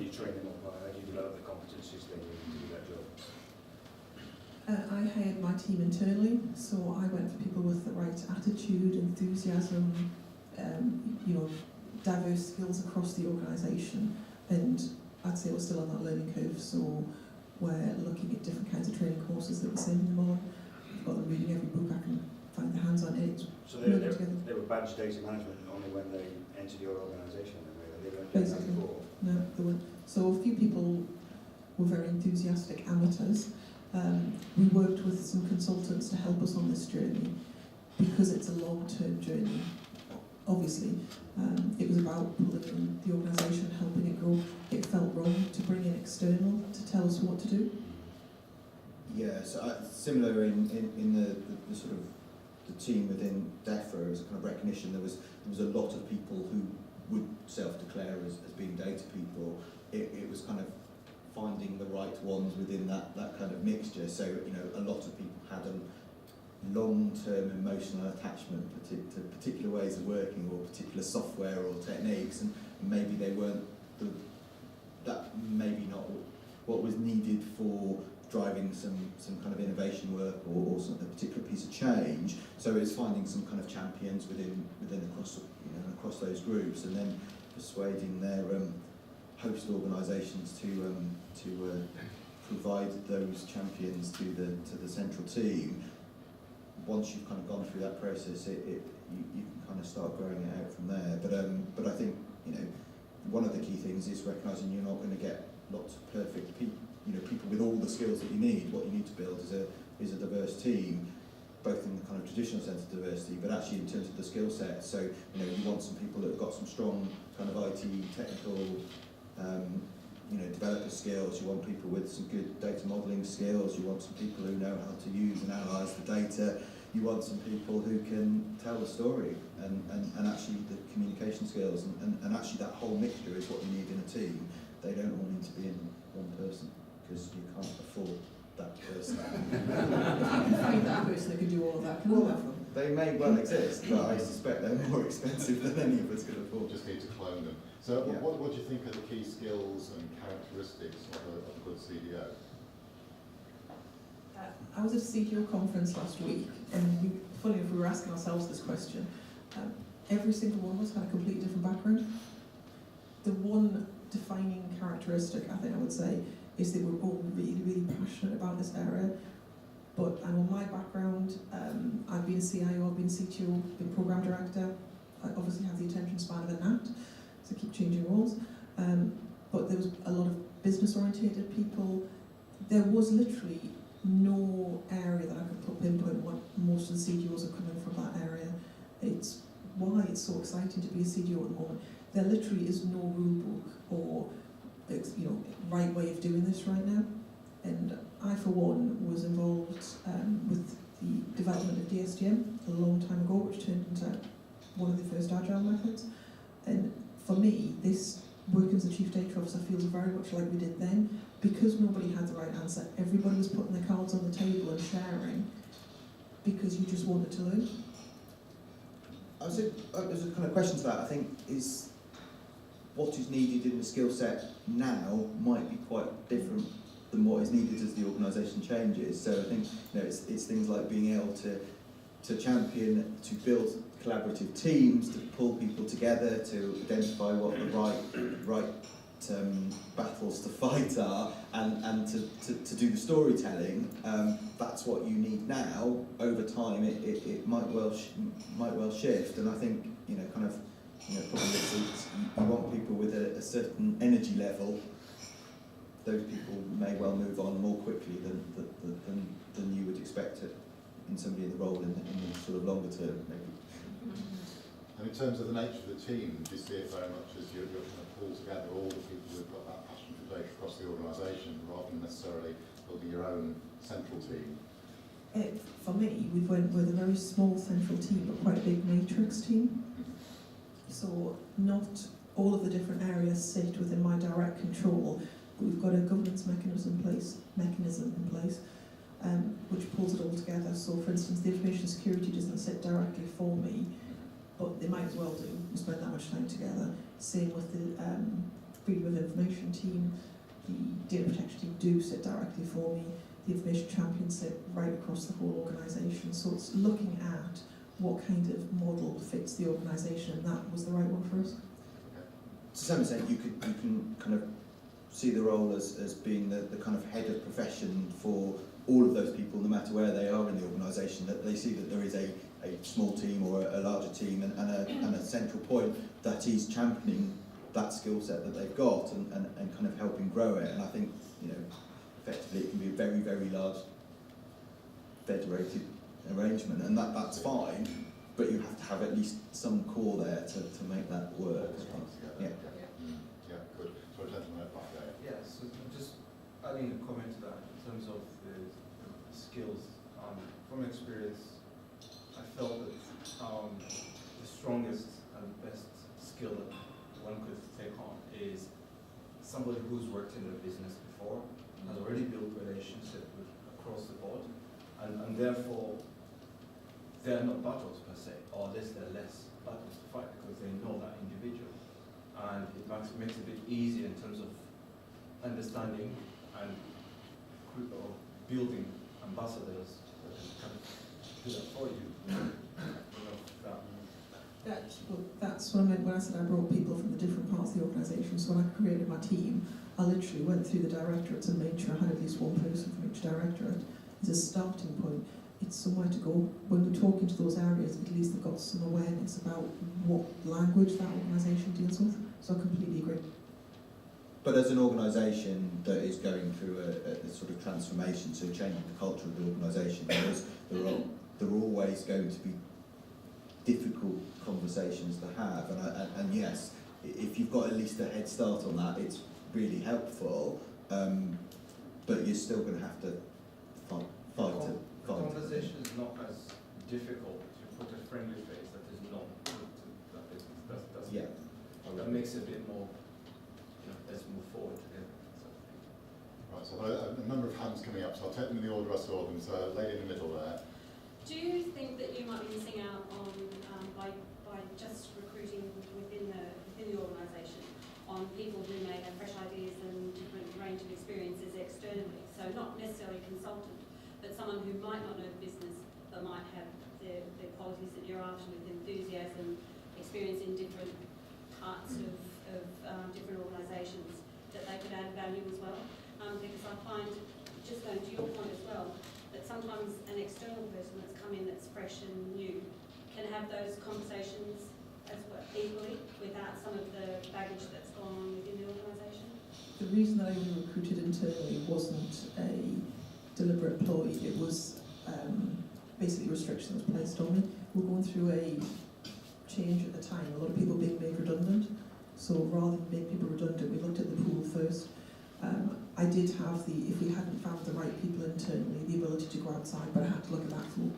train them up, or how do you develop the competencies they need to do that job? I hired my team internally, so I went for people with the right attitude, enthusiasm, diverse skills across the organisation, and I'd say we're still on that learning curve, so we're looking at different kinds of training courses that we're sending them on. I've got them reading every book I can find their hands on it. So they were badge data management only when they entered your organisation, they weren't doing that before? No, they weren't. So a few people were very enthusiastic amateurs. We worked with some consultants to help us on this journey, because it's a long-term journey. Obviously, it was about pulling in the organisation, helping it grow. It felt wrong to bring in external to tell us what to do. Yeah, so similar in the sort of the team within Defra, as a kind of recognition, there was a lot of people who would self-declare as being data people. It was kind of finding the right ones within that kind of mixture. So a lot of people had a long-term emotional attachment to particular ways of working or particular software or techniques, and maybe they weren't maybe not what was needed for driving some kind of innovation work or a particular piece of change. So it's finding some kind of champions within across those groups, and then persuading their host organisations to provide those champions to the central team. once you've kind of gone through that process, you can kind of start growing it out from there. But I think, you know, one of the key things is recognising you're not going to get lots of perfect people, you know, people with all the skills that you need. What you need to build is a diverse team, both in the kind of traditional sense of diversity, but actually in terms of the skill set. So, you know, you want some people that have got some strong kind of IT, technical, you know, developer skills. You want people with some good data modelling skills. You want some people who know how to use and analyse the data. You want some people who can tell the story and actually the communication skills. And actually that whole mixture is what you need in a team. They don't all need to be in one person, because you can't afford that person. If you find that person that can do all of that, can all have them? They may well exist, but I suspect they're more expensive than any of us could afford. Just need to clone them. So Yeah. what do you think are the key skills and characteristics of a good CDO? I was at a CDO conference last week, and funny enough, we were asking ourselves this question. Every single one of us had a completely different background. The one defining characteristic, I think I would say, is that we're all really, really passionate about this area. But I know my background, I've been a CIO, I've been a CTO, been program director. I obviously have the attention span of a gnat, so I keep changing roles. But there was a lot of business-orientated people. There was literally no area that I could pinpoint what most of the CDOs are coming from that area. It's why it's so exciting to be a CDO at the moment. There literally is no rule book or right way of doing this right now. And I, for one, was involved with the development of DSDM a long time ago, which turned into one of the first agile methods. And for me, this working as a chief data officer feels very much like we did then, because nobody had the right answer. Everybody was putting their cards on the table and sharing because you just wanted to learn. I would say there's a kind of question to that. I think is what is needed in the skill set now might be quite different than what is needed as the organisation changes. So I think it's things like being able to champion, to build collaborative teams, to pull people together, to identify what the right battles to fight are, and to do the storytelling. That's what you need now. Over time, it might well shift, and I think probably you want people with a certain energy level. Those people may well move on more quickly than you would expect it in somebody in the role in the sort of longer term, maybe. And in terms of the nature of the team, do you see it very much as you're trying to pull together all the people who've got that passion for data across the organisation, rather than necessarily building your own central team? For me, we went with a very small central team, but quite a big matrix team. So not all of the different areas sit within my direct control. We've got a governance mechanism in place, which pulls it all together. So, for instance, the information security doesn't sit directly for me, but they might as well do. We spend that much time together. Same with the freedom of information team. The data protection team do sit directly for me. The information champions sit right across the whole organisation. So it's looking at what kind of model fits the organisation, and that was the right one for us. To some extent, you can kind of see the role as being the kind of head of profession for all of those people, no matter where they are in the organisation, that they see that there is a small team or a larger team and a central point that is championing that skill set that they've got and kind of helping grow it. And I think, effectively it can be a very, very large federated arrangement, and that's fine, but you have to have at least some core there to make that work. Yeah. Yeah, good. So a gentleman at back there. Yes, so just adding a comment to that in terms of the skills. From experience, I felt that the strongest and best skill that one could take on is somebody who's worked in a business before, has already built relationships across the board, and therefore they're not battles per se, or at least they're less battles to fight because they know that individual. And it makes it a bit easier in terms of understanding and building ambassadors that can do that for you. That's what I meant when I said I brought people from the different parts of the organisation. So when I created my team, I literally went through the directorates and made sure I had at least one person from each directorate as a starting point. it's somewhere to go. When we talk into those areas, at least they've got some awareness about what language that organisation deals with. So I completely agree. But as an organisation that is going through a sort of transformation, so changing the culture of the organisation, there are always going to be difficult conversations to have. And yes, if you've got at least a head start on that, it's really helpful. But you're still going to have to fight it. The conversation is not as difficult to put a friendly face that is not to that business. That's Yeah. that makes it a bit more, let's move forward together. Right, so I've got a number of hands coming up, so I'll take them in the order I saw them. So lady in the middle there. Do you think that you might be missing out on by just recruiting within the organisation on people who may have fresh ideas and different range of experiences externally? So not necessarily a consultant, but someone who might not know the business but might have the qualities that you're after with enthusiasm, experience in different parts of different organisations, that they could add value as well. Because I find, just going to your point as well, that sometimes an external person that's come in that's fresh and new can have those conversations as well, equally, without some of the baggage that's gone on within the organisation. The reason that I only recruited internally wasn't a deliberate ploy. It was basically restrictions placed on me. We're going through a change at the time. A lot of people being made redundant. So rather than make people redundant, we looked at the pool first. I did have if we hadn't found the right people internally, the ability to go outside, but I had to look at that pool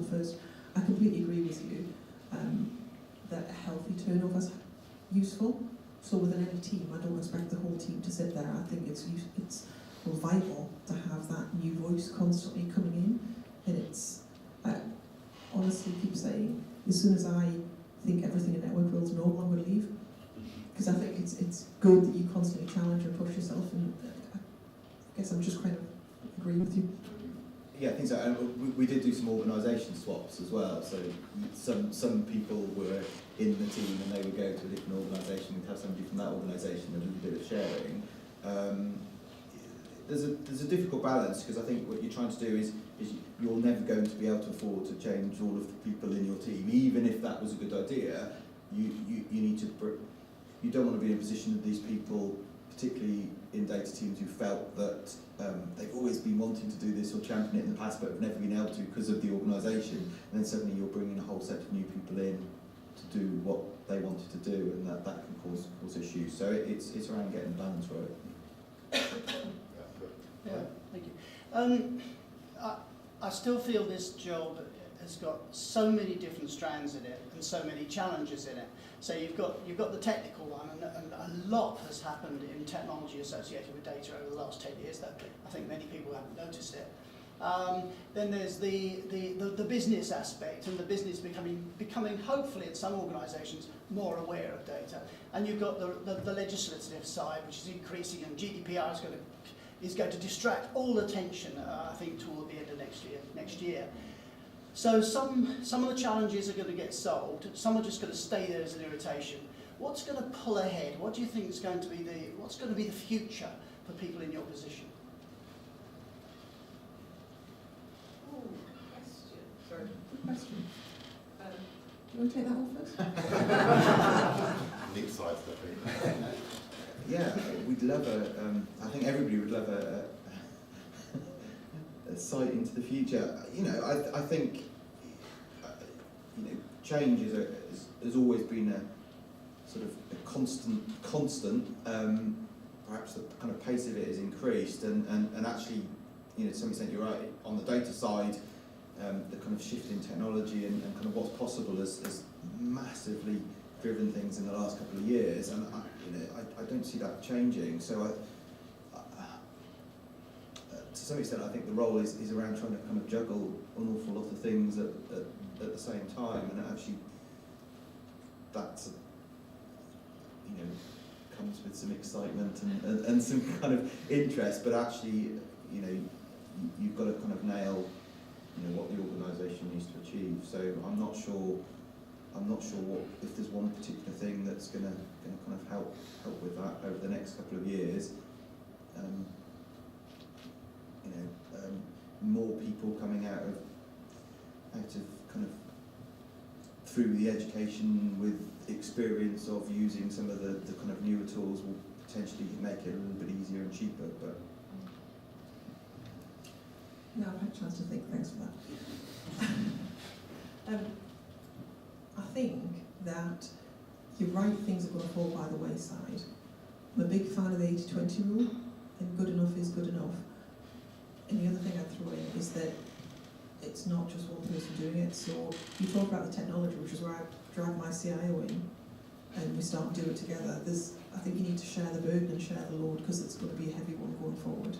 first. I completely agree with you that a healthy turnover is useful. So within any team, I don't expect the whole team to sit there. I think it's vital to have that new voice constantly coming in. And I honestly keep saying, as soon as I think everything in network world's normal, I'm going to leave. Because I think it's good that you constantly challenge and push yourself, and I guess I'm just kind of agreeing with you. Yeah, I think so. And we did do some organisation swaps as well. So some people were in the team and they would go to a different organisation. We'd have somebody from that organisation and a little bit of sharing. There's a difficult balance, because I think what you're trying to do is you're never going to be able to afford to change all of the people in your team, even if that was a good idea. You need to. You don't want to be in a position of these people, particularly in data teams, who felt that they've always been wanting to do this or champion it in the past but have never been able to because of the organisation, and then suddenly you're bringing a whole set of new people in to do what they wanted to do, and that can cause issues. So it's around getting the balance right. Yeah, thank you. I still feel this job has got so many different strands in it and so many challenges in it. So you've got the technical one, and a lot has happened in technology associated with data over the last 10 years that I think many people haven't noticed it. Then there's the business aspect, and the business becoming hopefully in some organisations more aware of data. And you've got the legislative side, which is increasing, and GDPR is going to distract all attention, I think, toward the end of next year. So some of the challenges are going to get solved. Some are just going to stay there as an irritation. What's going to pull ahead? What do you think is going to be the future for people in your position? Oh, question. Sorry. Good question. Do you want to take that one first? Neat sidestepping. Yeah, we'd love I think everybody would love a sight into the future. I think change has always been a sort of a constant. Perhaps the kind of pace of it has increased, and actually, to some extent, you're right. On the data side, the kind of shift in technology and kind of what's possible has massively driven things in the last couple of years, and I don't see that changing. So to some extent, I think the role is around trying to kind of juggle an awful lot of things at the same time, and actually that's comes with some excitement and some kind of interest, but actually you've got to kind of nail what the organisation needs to achieve. So I'm not sure if there's one particular thing that's going to kind of help with that over the next couple of years. More people coming out of out of kind of through the education with experience of using some of the kind of newer tools will potentially make it a little bit easier and cheaper. But no, I've had a chance to think. Thanks for that. I think that you're right, things are going to fall by the wayside. I'm a big fan of the 80-20 rule, and good enough is good enough. And the other thing I'd throw in is that it's not just one person doing it. So you talk about the technology, which is where I drag my CIO in, and we start to do it together. I think you need to share the burden and share the load, because it's going to be a heavy one going forward.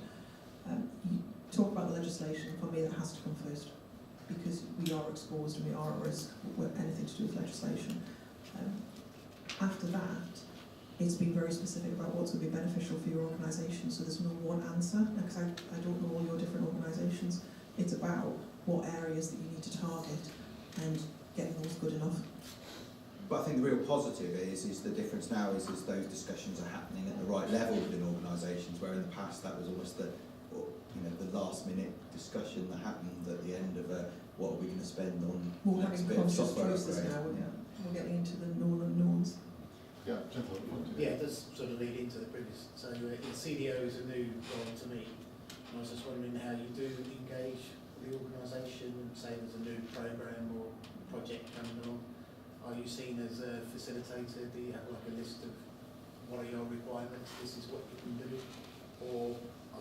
You talk about the legislation. For me, that has to come first, because we are exposed and we are at risk with anything to do with legislation. After that, it's been very specific about what's going to be beneficial for your organisation, so there's no one answer, because I don't know all your different organisations. It's about what areas that you need to target and getting those good enough. I think the real positive is the difference now is those discussions are happening at the right level within organisations, where in the past that was almost the last minute discussion that happened at the end of what are we going to spend on More next having bit of conscious software choices upgrade. now, we're getting into the known unknowns. Yeah, gentlemen. Yeah, it does sort of lead into the previous. So CDO is a new role to me. And I was just wondering how you do engage with the organisation, say there's a new programme or project coming along. Are you seen as a facilitator? Do you have like a list of what are your requirements, this is what you can do? Or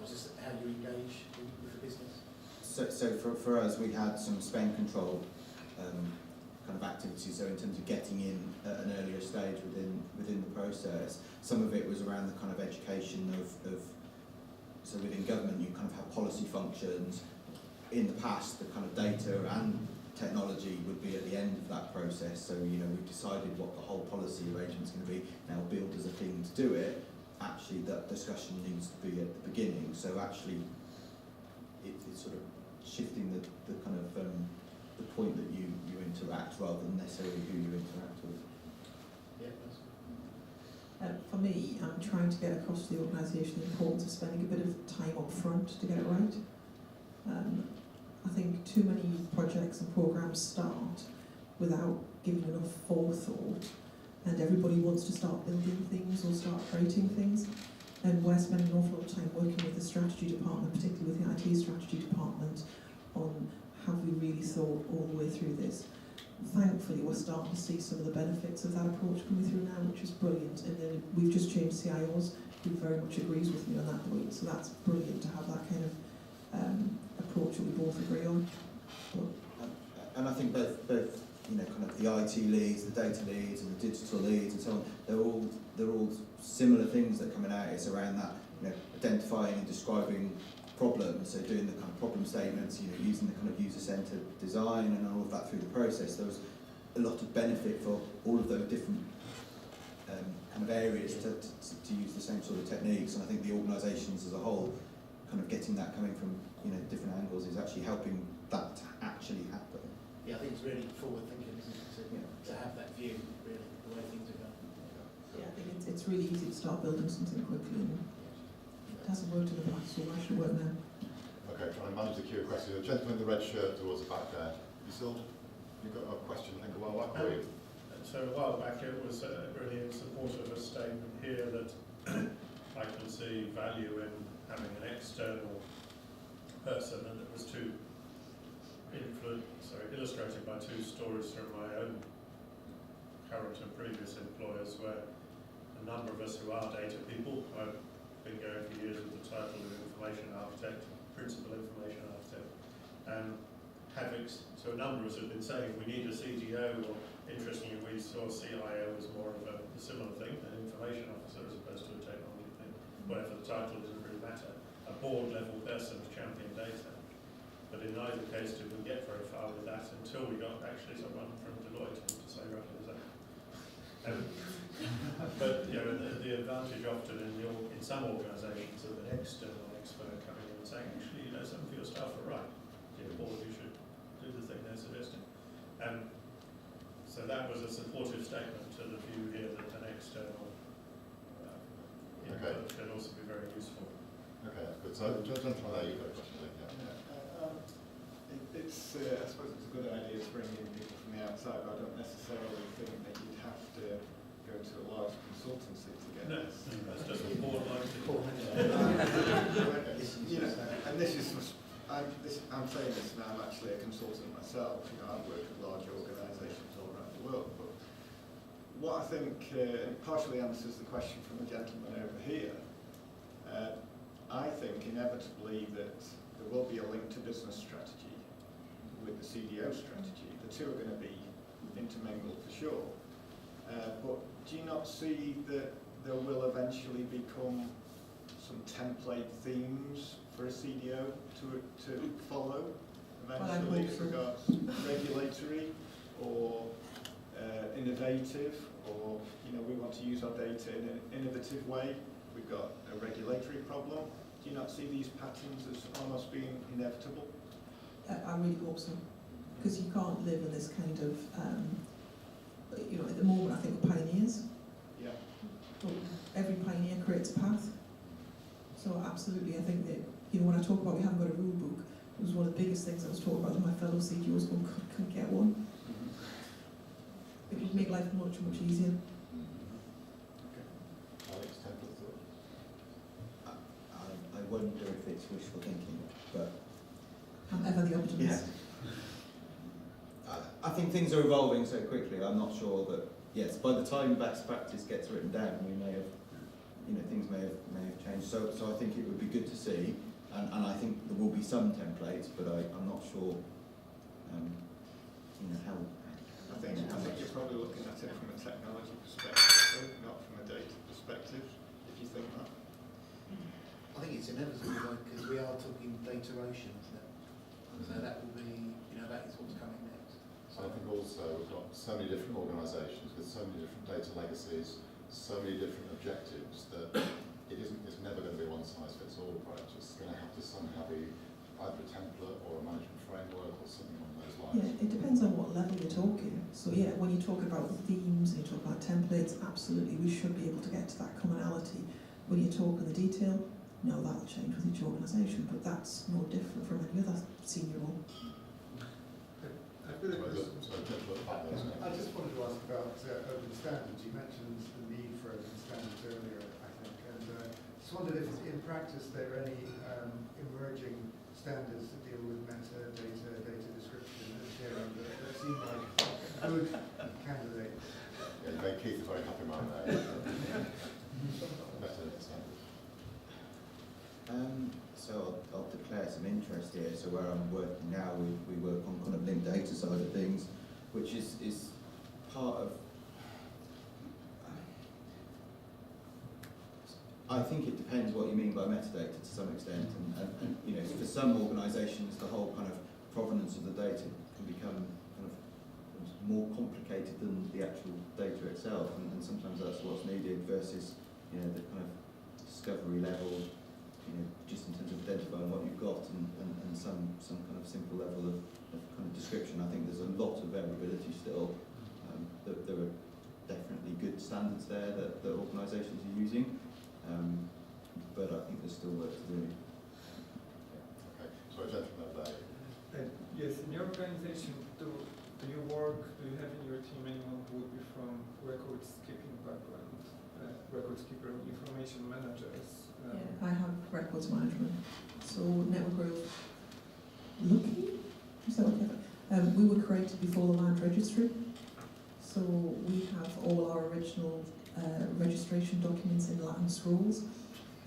just how you engage with the business? So for us, we had some spend control kind of activities. So in terms of getting in at an earlier stage within the process, some of it was around the kind of education of so within government you kind of have policy functions. In the past, the kind of data and technology would be at the end of that process. So we've decided what the whole policy arrangement is going to be. Now build as a thing to do it. Actually, that discussion needs to be at the beginning. So actually, it's sort of shifting the kind of the point that you interact rather than necessarily who you interact with. Yeah, for me, I'm trying to get across to the organisation the importance of spending a bit of time up front to get it right. I think too many projects and programmes start without giving enough forethought, and everybody wants to start building things or start creating things. And we're spending an awful lot of time working with the strategy department, particularly with the IT strategy department, on have we really thought all the way through this. Thankfully, we're starting to see some of the benefits of that approach coming through now, which is brilliant. And then we've just changed CIOs, who very much agrees with me on that point. So that's brilliant to have that kind of approach that we both agree on. And I think both kind of the IT leads, the data leads, and the digital leads, and so on. They're all similar things that are coming out. It's around that identifying and describing problems. So doing the kind of problem statements, using the kind of user-centered design and all of that through the process. There was a lot of benefit for all of those different kind of areas to use the same sort of techniques. And I think the organisations as a whole, kind of getting that coming from different angles is actually helping that to actually happen. Yeah, I think it's really forward thinking, isn't it, to have that view, really, the way things are going. Yeah, I think it's really easy to start building something quickly, and it hasn't worked in the past, so why should it work now? Okay, trying to manage the queue of questions. The gentleman in the red shirt towards the back there. You've got a question, I think, a while back, were you? So a while back it was really in support of a statement here that I can see value in having an external person, and it was illustrated by two stories from my own current and previous employers, where a number of us who are data people, I've been going for years with the title of information architect, principal information architect, so a number of us have been saying we need a CDO, or interestingly we saw CIO as more of a similar thing, an information officer as opposed to a technology thing, whatever the title doesn't really matter, a board level person to champion data. But in neither case did we get very far with that until we got actually someone from Deloitte to say roughly the same. But the advantage often in some organisations of an external expert coming in and saying, actually, some of your staff are right. Dear board, you should do the thing they're suggesting. So that was a supportive statement to the view here that an external input can also be very useful. Okay, good. So, gentlemen, there you've got a question. It's, I suppose it's a good idea to bring in people from the outside, but I don't necessarily think that you'd have to go to a large consultancy to get No, this. that's just a board like You know, and this is, I'm saying this now, I'm actually a consultant myself. You know, I've worked with large organisations all around the world, but what I think partially answers the question from the gentleman over here. I think inevitably that there will be a link to business strategy with the CDO strategy. The two are going to be intermingled for sure. But do you not see that there will eventually become some template themes for a CDO to follow eventually with regards regulatory or innovative, or you know, we want to use our data in an innovative way. We've got a regulatory problem. Do you not see these patterns as almost being inevitable? I really hope so, because you can't live in this kind of, you know, at the moment I think we're pioneers. Yeah. But every pioneer creates a path. So absolutely, I think that, you know, when I talk about we haven't got a rule book, it was one of the biggest things I was talking about that my fellow CDOs couldn't get one. It would make life much, much easier. Alex, template thought? I wonder if it's wishful thinking, but I'm ever the optimist. Yeah. I think things are evolving so quickly. I'm not sure that, yes, by the time best practice gets written down, we may have, you know, things may have changed. So I think it would be good to see, and I think there will be some templates, but I'm not sure, you know, how. I think you're probably looking at it from a technology perspective, not from a data perspective, if you think that. I think it's inevitable because we are talking data ocean, isn't it? So that will be, you know, that is what's coming next. So I think also we've got so many different organisations with so many different data legacies, so many different objectives that it's never going to be a one-size-fits-all approach. It's going to have to somehow be either a template or a management framework or something along those lines. Yeah, it depends on what level you're talking. So yeah, when you talk about themes and you talk about templates, absolutely we should be able to get to that commonality. When you talk in the detail, no, that'll change with each organisation, but that's no different from any other senior role. I just wanted to ask about open standards. You mentioned the need for open standards earlier, I think, and just wondered if in practice there are any emerging standards that deal with metadata, data description and sharing that seem like good candidates. Yeah, you made Keith a very happy man there. Metadata standards. So I'll declare some interest here. So where I'm working now, we work on kind of linked data side of things, which is part of. I think it depends what you mean by metadata to some extent, and you know, for some organisations, the whole kind of provenance of the data can become kind of more complicated than the actual data itself, and sometimes that's what's needed versus, you know, the kind of discovery level. You know, just in terms of identifying what you've got and some kind of simple level of kind of description. I think there's a lot of variability still. There are definitely good standards there that organisations are using, but I think there's still work to do. Okay, so a gentleman over there. Yes, in your organization, do you have in your team anyone who would be from records keeping background, records keeper, information managers? Yeah, I have records management. So Network Growth, lucky? Is that okay? We were created before the land registry. So we have all our original registration documents in Latin scrolls.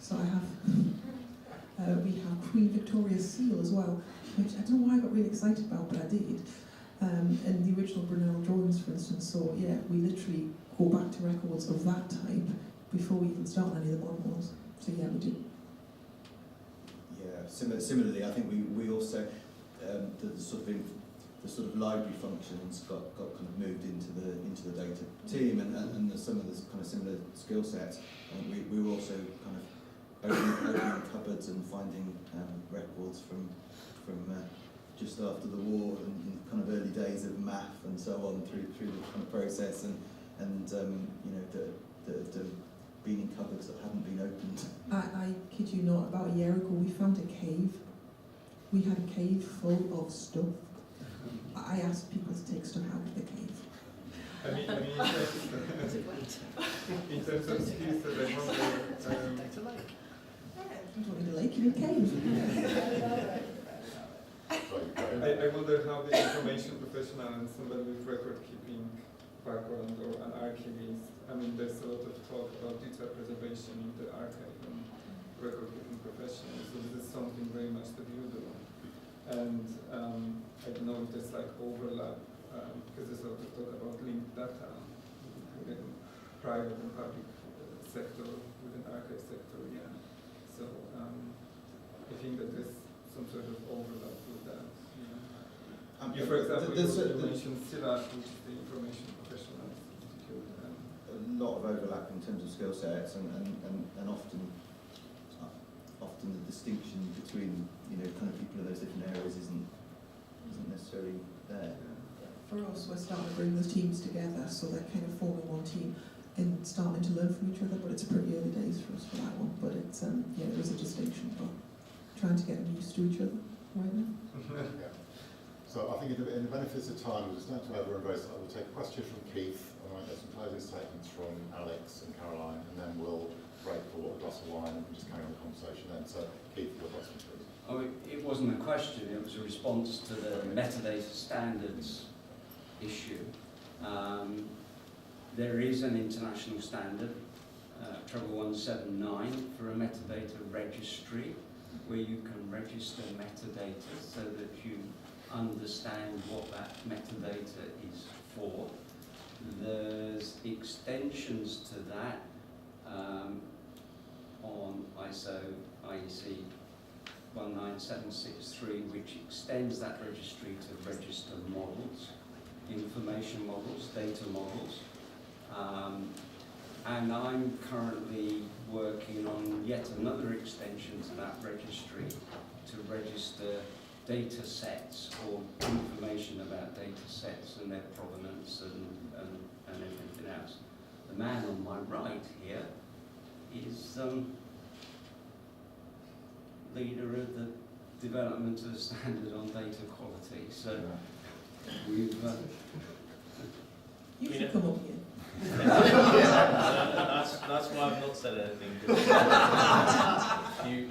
So I have, we have Queen Victoria's seal as well, which I don't know why I got really excited about, but I did. And the original Brunel drawings, for instance. So yeah, we literally go back to records of that type before we even start on any of the modern ones. So yeah, we do. Yeah, similarly, I think we also the sort of library functions got kind of moved into the data team, and some of the kind of similar skill sets. And we were also kind of opening cupboards and finding records from just after the war and kind of early days of math and so on through the kind of process, and you know, the been in cupboards that haven't been opened. I kid you not, about a year ago we found a cave we had a cave full of stuff. I asked people to take stuff out of the cave. I mean, in terms of skills, I wonder, You don't need a lake, you need a cave. I wonder how the information professional and somebody with record-keeping background or an archivist, I mean, there's a lot of talk about data preservation in the archive and record-keeping professionals, so this is something very much that you do. And I don't know if there's like overlap, because there's a lot of talk about linked data within private and public sector, within archive sector, yeah. So I think that there's some sort of overlap with that. You, for example, you mentioned CDO, which is the Information Professionals Institute. A lot of overlap in terms of skill sets, and often the distinction between kind of people in those different areas isn't necessarily there. For us, we're starting to bring those teams together, so they're kind of forming one team and starting to learn from each other. But it's pretty early days for us for that one. But it's yeah, there is a distinction, but trying to get them used to each other right now. Yeah. So I think in the benefits of time, we'll just don't have everyone very slow. We'll take a question from Keith, and I'll get some closing statements from Alex and Caroline, and then we'll break for a glass of wine and just carry on the conversation then. So Keith, your question, please. Oh, it wasn't a question, it was a response to the metadata standards issue. There is an international standard, 11179, for a metadata registry, where you can register metadata so that you understand what that metadata is for. There's extensions to that on ISO IEC 19763, which extends that registry to register models, information models, data models. And I'm currently working on yet another extension to that registry to register data sets or information about data sets and their provenance and everything else. The man on my right here is leader of the development of the standard on data quality. So we've... you should come up here. That's why I've not said anything.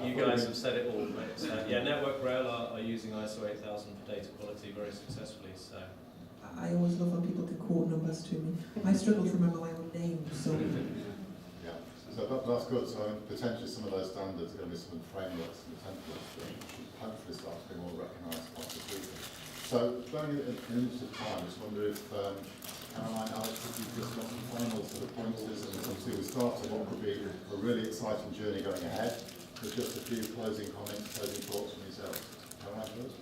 You guys have said it all. But yeah, Network Rail are using ISO 8000 for data quality very successfully. So I always love when people can quote numbers to me. I struggle to remember my own name, so. Yeah, so that's good. So potentially some of those standards are going to be some frameworks and templates that should hopefully start to be more recognised quite quickly. So going in the interest of time, I just wonder if Caroline, Alex, if you've just got some final sort of pointers, and obviously we started what could be a really exciting journey going ahead. There's just a few closing comments, closing thoughts from yourselves. Caroline, please.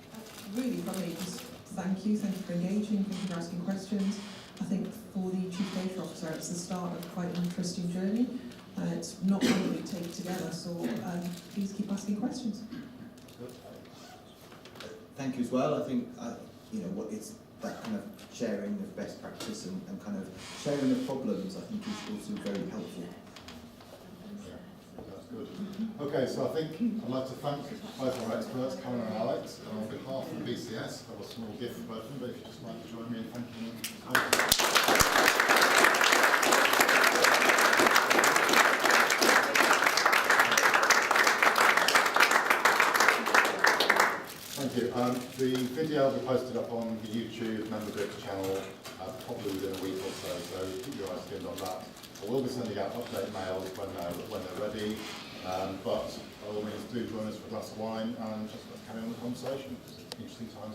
Really, probably just thank you for engaging, thank you for asking questions. I think for the Chief Data Officer, it's the start of quite an interesting journey. It's not one we take together, so please keep asking questions. Thank you as well. I think what it's that kind of sharing of best practice and kind of sharing of problems, I think is also very helpful. Yeah, that's good. Okay, so I think I'd like to thank both our experts, Caroline and Alex, and on behalf of BCS, I have a small gift for both of them, but if you'd just like to join me in thanking them. Thank you. The video will be posted up on the YouTube member group channel probably within a week or so, so keep your eyes peeled on that. I will be sending out update mails when they're ready, but by all means do join us for a glass of wine and just carry on the conversation. It's an interesting time